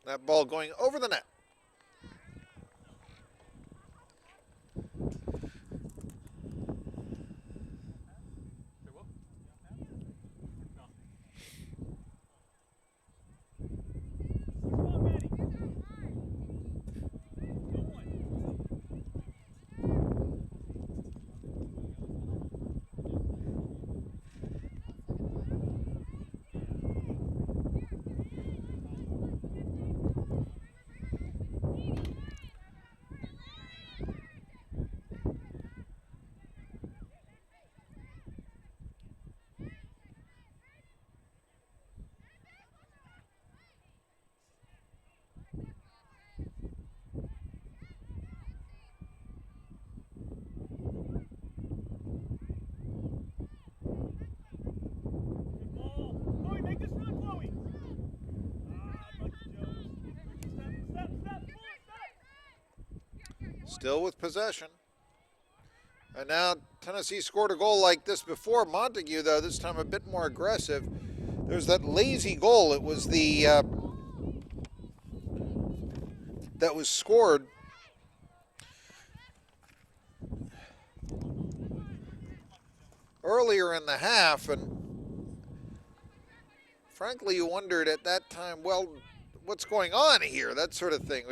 That ball going over the net. Still with possession. And now Tennessee scored a goal like this before. Montague, though, this time a bit more aggressive. There's that lazy goal. It was the that was scored earlier in the half, and frankly, you wondered at that time, well, what's going on here? That sort of thing.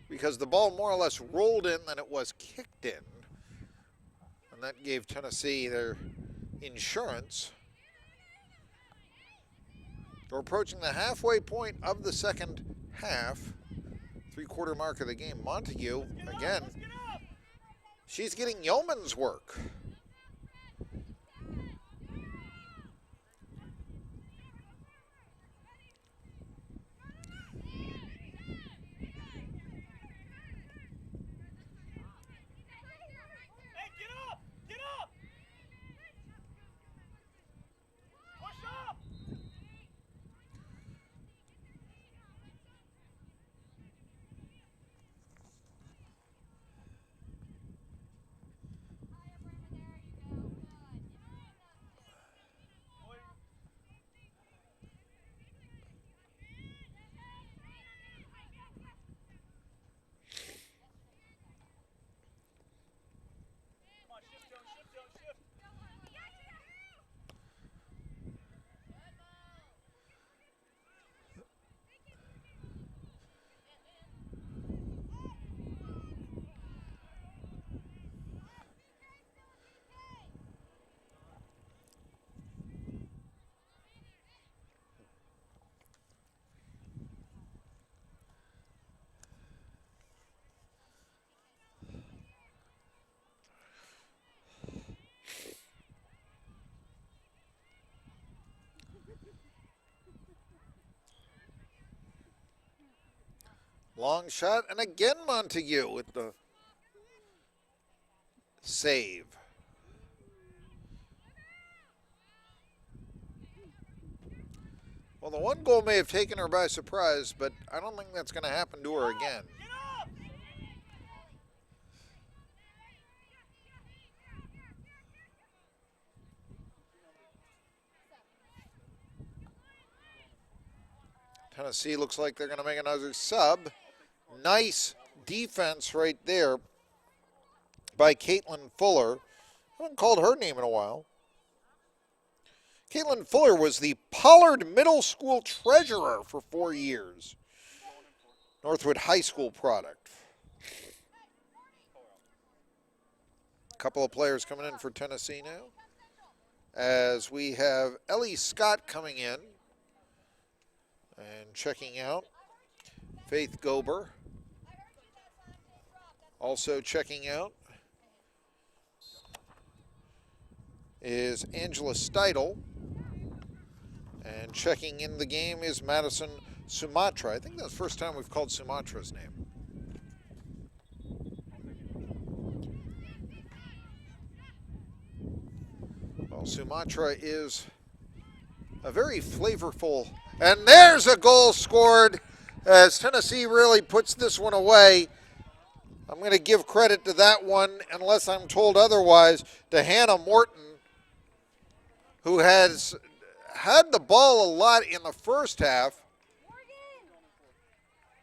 Because the ball more or less rolled in than it was kicked in. And that gave Tennessee their insurance. We're approaching the halfway point of the second half. Three-quarter mark of the game. Montague, again, she's getting yeoman's work. Long shot, and again Montague with the save. Well, the one goal may have taken her by surprise, but I don't think that's going to happen to her again. Tennessee looks like they're going to make another sub. Nice defense right there by Caitlin Fuller. I haven't called her name in a while. Caitlin Fuller was the Pollard Middle School treasurer for 4 years. Northwood High School product. A couple of players coming in for Tennessee now. As we have Ellie Scott coming in and checking out. Faith Gober also checking out is Angela Steidel. And checking in the game is Madison Sumatra. I think that's the first time we've called Sumatra's name. Well, Sumatra is a very flavorful. And there's a goal scored as Tennessee really puts this one away. I'm going to give credit to that one, unless I'm told otherwise, to Hannah Morton, who has had the ball a lot in the first half.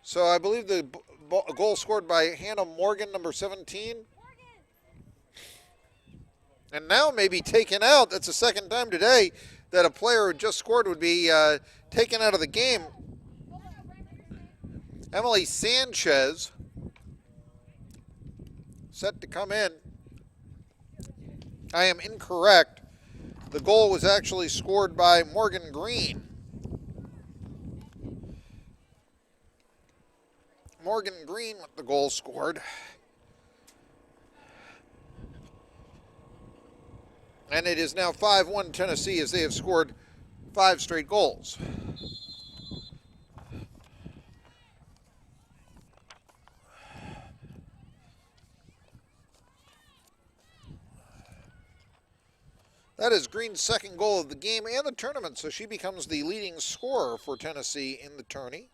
So I believe the goal scored by Hannah Morgan, number 17. And now maybe taken out. That's the second time today that a player who just scored would be taken out of the game. Emily Sanchez set to come in. I am incorrect. The goal was actually scored by Morgan Green. Morgan Green with the goal scored. And it is now 5-1 Tennessee as they have scored 5 straight goals. That is Green's second goal of the game and the tournament, so she becomes the leading scorer for Tennessee in the tourney.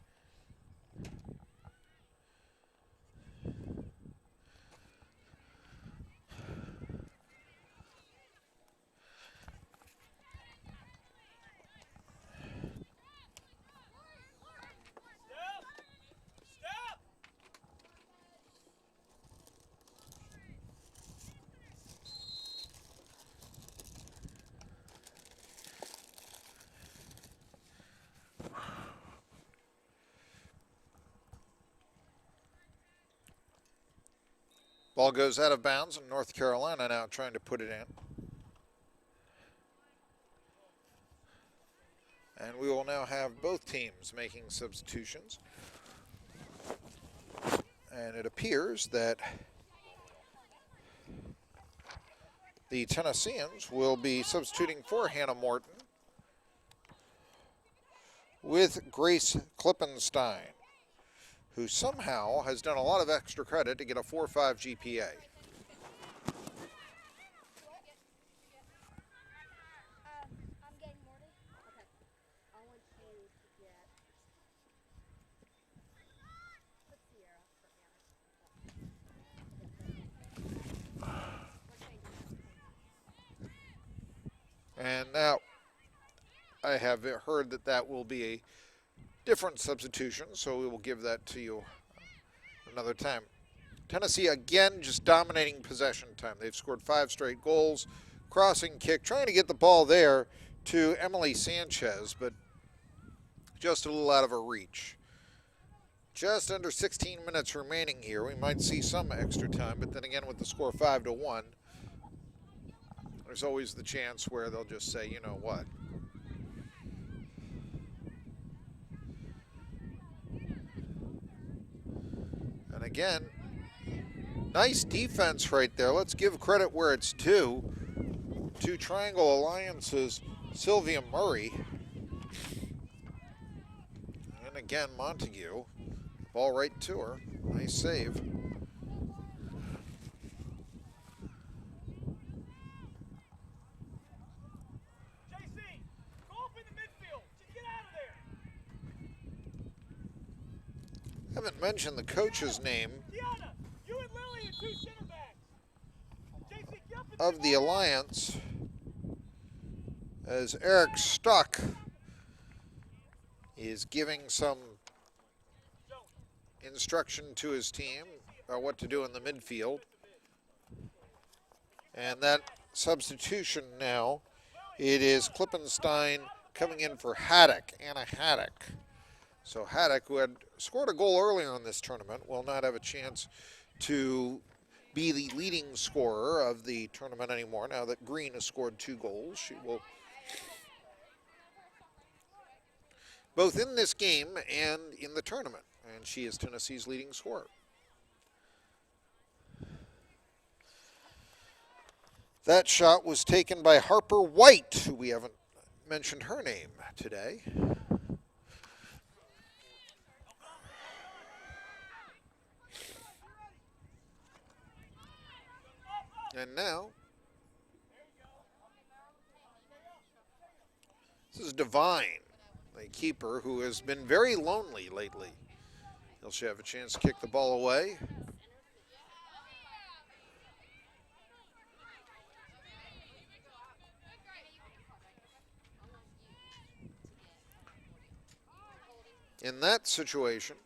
Ball goes out of bounds, and North Carolina now trying to put it in. And we will now have both teams making substitutions. And it appears that the Tennesseans will be substituting for Hannah Morton with Grace Klippenstein, who somehow has done a lot of extra credit to get a 4.5 GPA. And now I have heard that that will be a different substitution, so we will give that to you another time. Tennessee again just dominating possession time. They've scored 5 straight goals. Crossing kick, trying to get the ball there to Emily Sanchez, but just a little out of her reach. Just under 16 minutes remaining here. We might see some extra time, but then again with the score 5-1, there's always the chance where they'll just say, you know what. And again, nice defense right there. Let's give credit where it's due to Triangle Alliance's Sylvia Murray. And again, Montague. Ball right to her. Nice save. Haven't mentioned the coach's name of the Alliance, as Eric Stuck is giving some instruction to his team about what to do in the midfield. And that substitution now, it is Klippenstein coming in for Haddock, Anna Haddock. So Haddock, who had scored a goal earlier in this tournament, will not have a chance to be the leading scorer of the tournament anymore. Now that Green has scored 2 goals, she will, both in this game and in the tournament, and she is Tennessee's leading scorer. That shot was taken by Harper White, who we haven't mentioned her name today. And now, this is Divine, the keeper, who has been very lonely lately. He'll have a chance to kick the ball away. In that situation,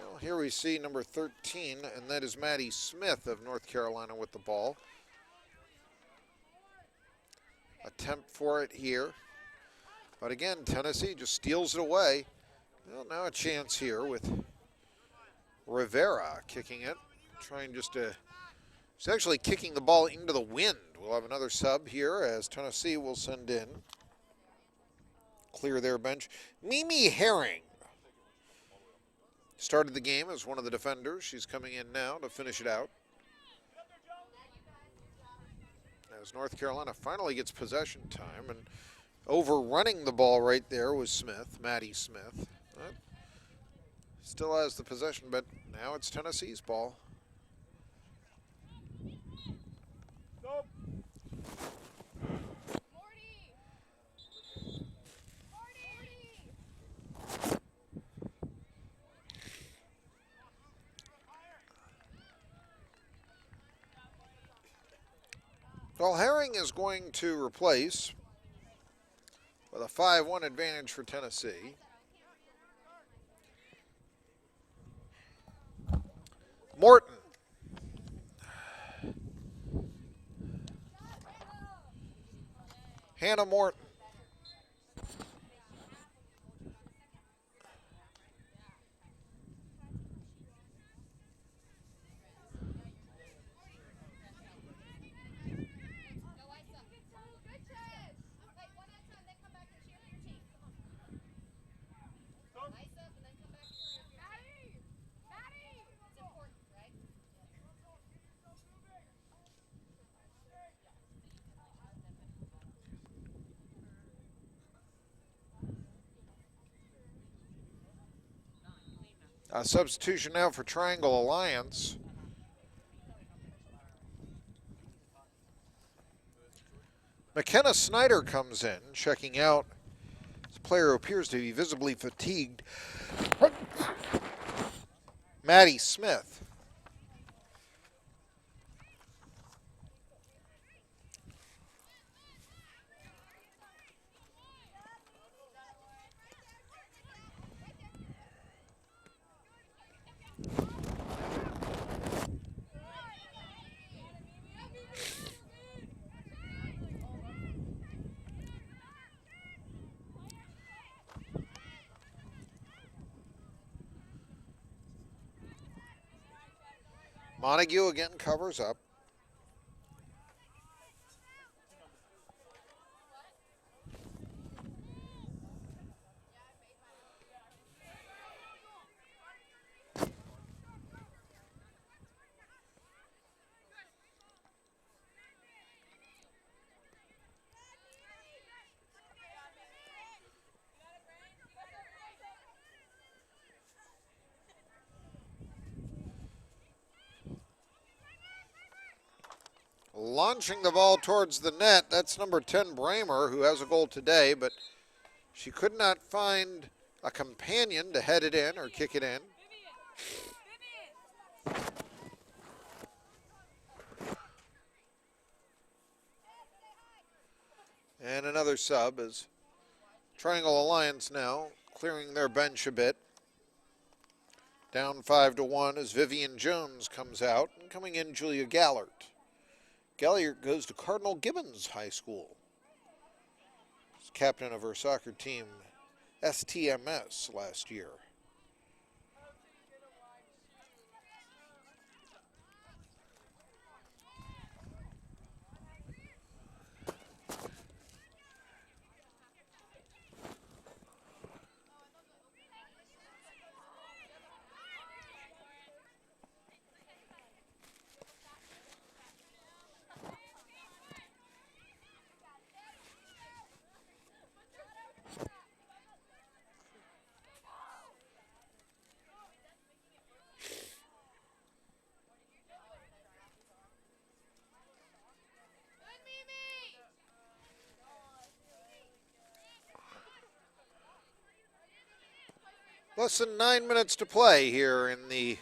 well, here we see number 13, and that is Maddie Smith of North Carolina with the ball. Attempt for it here. But again, Tennessee just steals it away. Well, now a chance here with Rivera kicking it. Trying just to, he's actually kicking the ball into the wind. We'll have another sub here as Tennessee will send in, clear their bench, Mimi Herring. Started the game as one of the defenders. She's coming in now to finish it out. As North Carolina finally gets possession time, and overrunning the ball right there was Smith, Maddie Smith. Still has the possession, but now it's Tennessee's ball. Well, Herring is going to replace with a 5-1 advantage for Tennessee. Morton. Hannah Morton. A substitution now for Triangle Alliance. McKenna Snyder comes in, checking out. This player appears to be visibly fatigued. Maddie Smith. Montague again covers up. Launching the ball towards the net. That's number 10, Bramer, who has a goal today, but she could not find a companion to head it in or kick it in. And another sub as Triangle Alliance now clearing their bench a bit. Down 5-1 as Vivian Jones comes out, and coming in Julia Gallert. Gallert goes to Cardinal Gibbons High School. She's captain of her soccer team, STMS, last year. Less than 9 minutes to play here in the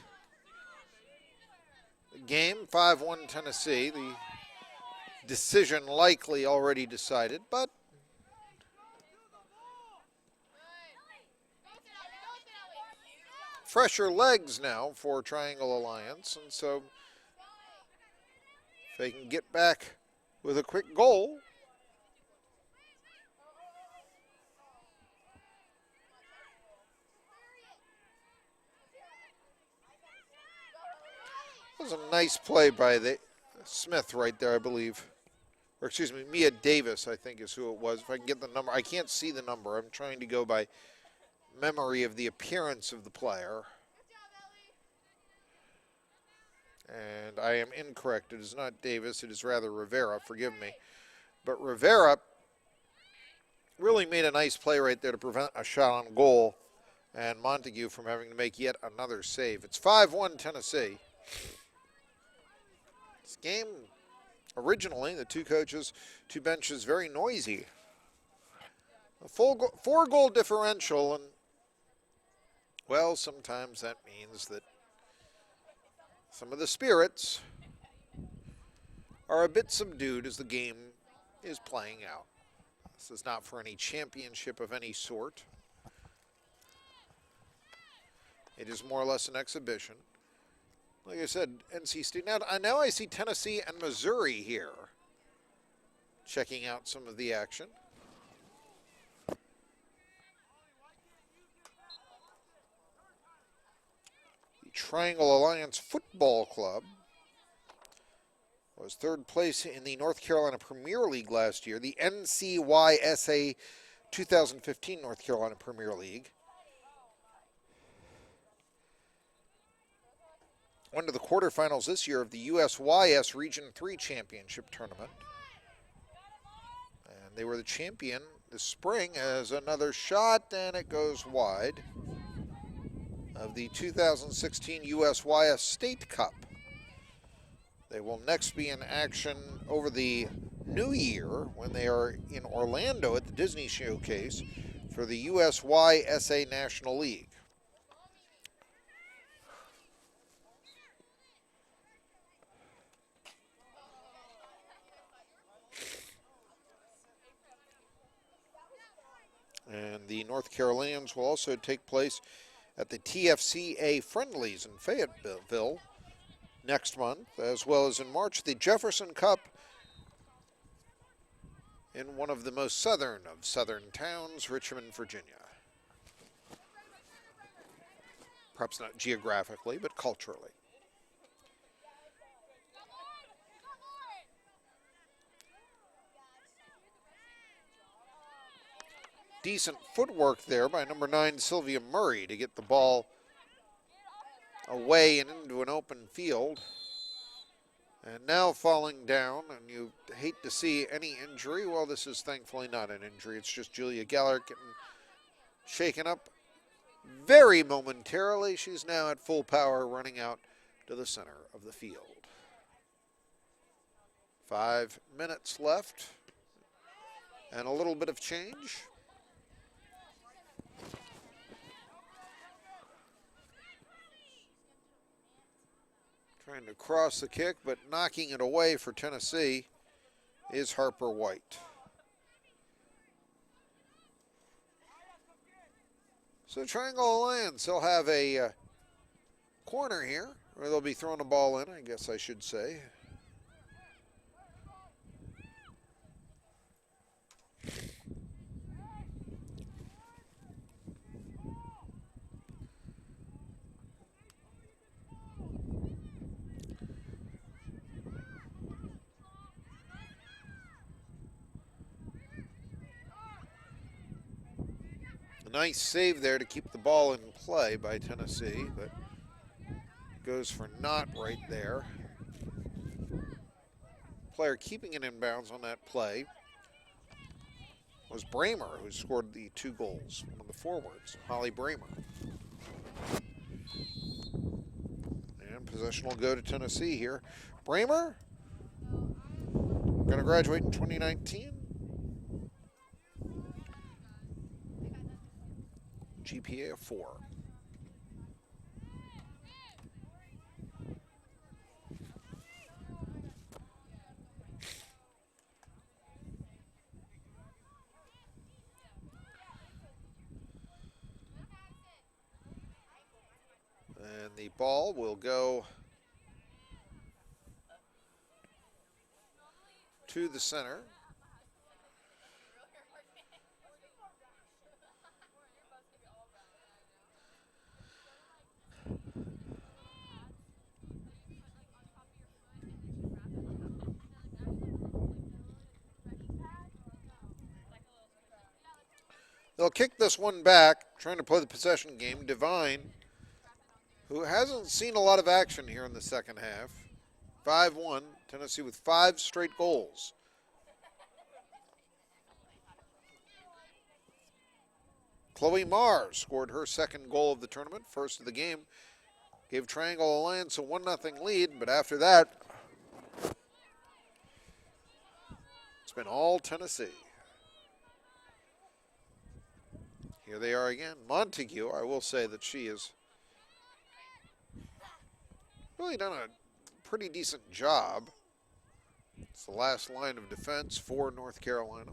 game. 5-1 Tennessee. The decision likely already decided, but fresher legs now for Triangle Alliance, and so if they can get back with a quick goal, that was a nice play by the Smith right there, I believe. Or excuse me, Mia Davis, I think is who it was. If I can get the number, I can't see the number. I'm trying to go by memory of the appearance of the player. And I am incorrect. It is not Davis. It is rather Rivera. Forgive me. But Rivera really made a nice play right there to prevent a shot on goal and Montague from having to make yet another save. It's 5-1 Tennessee. This game, originally, the two coaches, two benches, very noisy. A full 4-goal differential, and, well, sometimes that means that some of the spirits are a bit subdued as the game is playing out. This is not for any championship of any sort. It is more or less an exhibition. Like I said, NC State. Now I see Tennessee and Missouri here checking out some of the action. The Triangle Alliance Football Club was third place in the North Carolina Premier League last year, the NCYSA 2015 North Carolina Premier League. Went to the quarterfinals this year of the USYS Region 3 Championship Tournament. And they were the champion this spring as another shot, and it goes wide. of the 2016 USYS State Cup. They will next be in action over the new year when they are in Orlando at the Disney Showcase for the USYSA National League. And the North Carolinians will also take place at the TFCA Friendlies in Fayetteville next month, as well as in March, the Jefferson Cup in one of the most southern of southern towns, Richmond, Virginia. Perhaps not geographically, but culturally. Decent footwork there by number 9, Sylvia Murray, to get the ball away and into an open field. And now falling down, and you hate to see any injury. Well, this is thankfully not an injury. It's just Julia Geller getting shaken up very momentarily. She's now at full power, running out to the center of the field. 5 minutes left and a little bit of change. Trying to cross the kick, but knocking it away for Tennessee is Harper White. So Triangle Alliance, they'll have a corner here, or they'll be throwing a ball in, I guess I should say. Nice save there to keep the ball in play by Tennessee, but goes for naught right there. Player keeping it inbounds on that play was Bramer, who scored the 2 goals, one of the forwards, Holly Bramer. And possession will go to Tennessee here. Bramer, going to graduate in 2019. GPA of 4. And the ball will go to the center. They'll kick this one back, trying to play the possession game. Devine, who hasn't seen a lot of action here in the second half. 5-1, Tennessee with 5 straight goals. Chloe Marr scored her second goal of the tournament, first of the game. Gave Triangle Alliance a 1-0 lead, but after that, it's been all Tennessee. Here they are again. Montague, I will say that she has really done a pretty decent job. It's the last line of defense for North Carolina.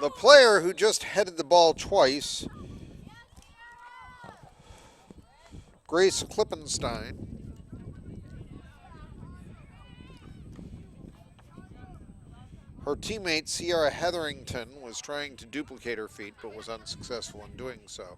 The player who just headed the ball twice, Grace Klippenstein, her teammate, Sierra Hetherington, was trying to duplicate her feat, but was unsuccessful in doing so.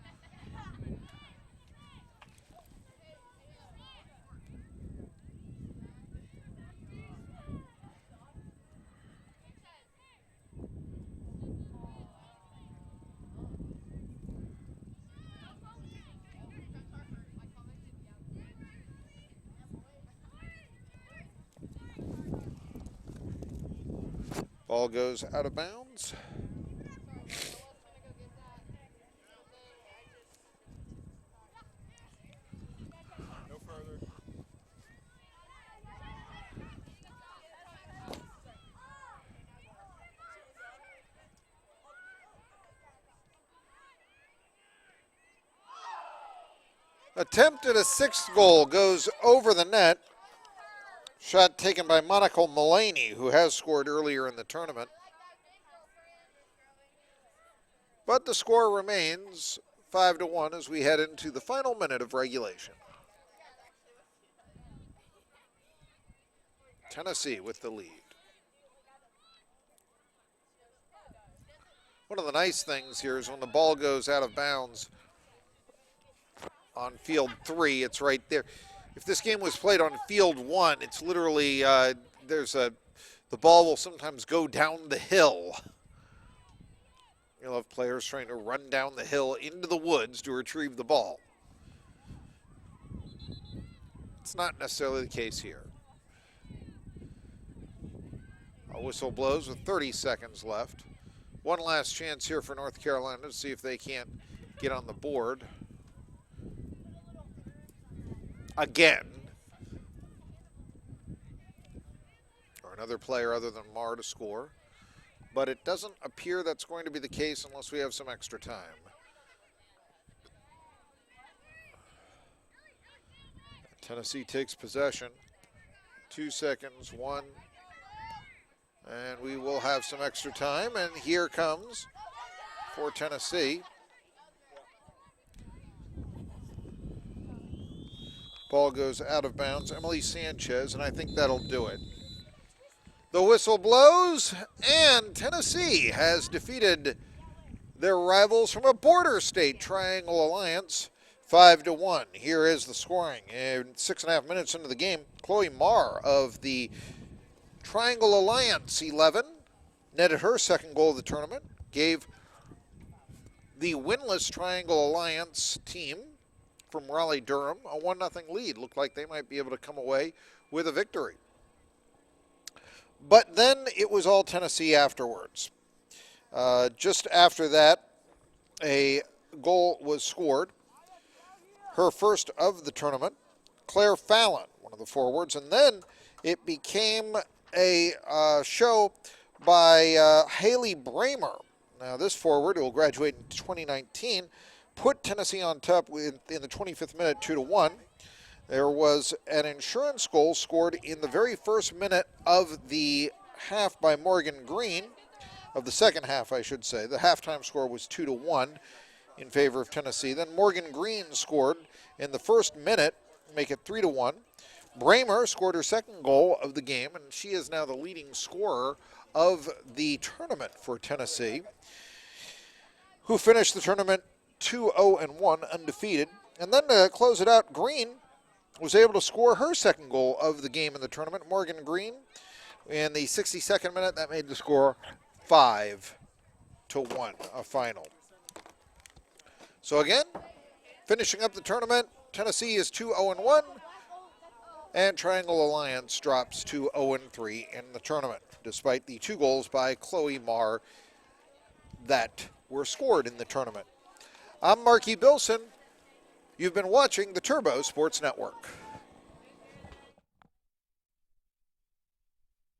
Ball goes out of bounds. Attempt at a sixth goal goes over the net. Shot taken by Monica Mullaney, who has scored earlier in the tournament. But the score remains 5-1 as we head into the final minute of regulation. Tennessee with the lead. One of the nice things here is when the ball goes out of bounds on field 3, it's right there. If this game was played on field 1, it's literally, the ball will sometimes go down the hill. You'll have players trying to run down the hill into the woods to retrieve the ball. It's not necessarily the case here. A whistle blows with 30 seconds left. One last chance here for North Carolina to see if they can't get on the board again. Or another player other than Marr to score. But it doesn't appear that's going to be the case unless we have some extra time. Tennessee takes possession. 2 seconds, 1. And we will have some extra time. And here comes for Tennessee. Ball goes out of bounds. Emily Sanchez, and I think that'll do it. The whistle blows, and Tennessee has defeated their rivals from a border state, Triangle Alliance, 5-1. Here is the scoring. In 6.5 minutes into the game, Chloe Marr of the Triangle Alliance 11 netted her second goal of the tournament, gave the winless Triangle Alliance team from Raleigh-Durham a 1-0 lead. Looked like they might be able to come away with a victory. But then it was all Tennessee afterwards. Just after that, a goal was scored. Her first of the tournament, Claire Fallon, one of the forwards. And then it became a show by Haley Bramer. Now this forward, who will graduate in 2019, put Tennessee on top in the 25th minute, 2-1. There was an insurance goal scored in the very first minute of the half by Morgan Green, of the second half, I should say. The halftime score was 2-1 in favor of Tennessee. Then Morgan Green scored in the first minute, make it 3-1. Bramer scored her second goal of the game, and she is now the leading scorer of the tournament for Tennessee, who finished the tournament 2-0-1, undefeated. And then to close it out, Green was able to score her second goal of the game in the tournament. Morgan Green, in the 62nd minute, that made the score 5-1, a final. So again, finishing up the tournament, Tennessee is 2-0-1, and Triangle Alliance drops to 0-3 in the tournament, despite the 2 goals by Chloe Marr that were scored in the tournament. I'm Marky Bilson. You've been watching the Turbo Sports Network.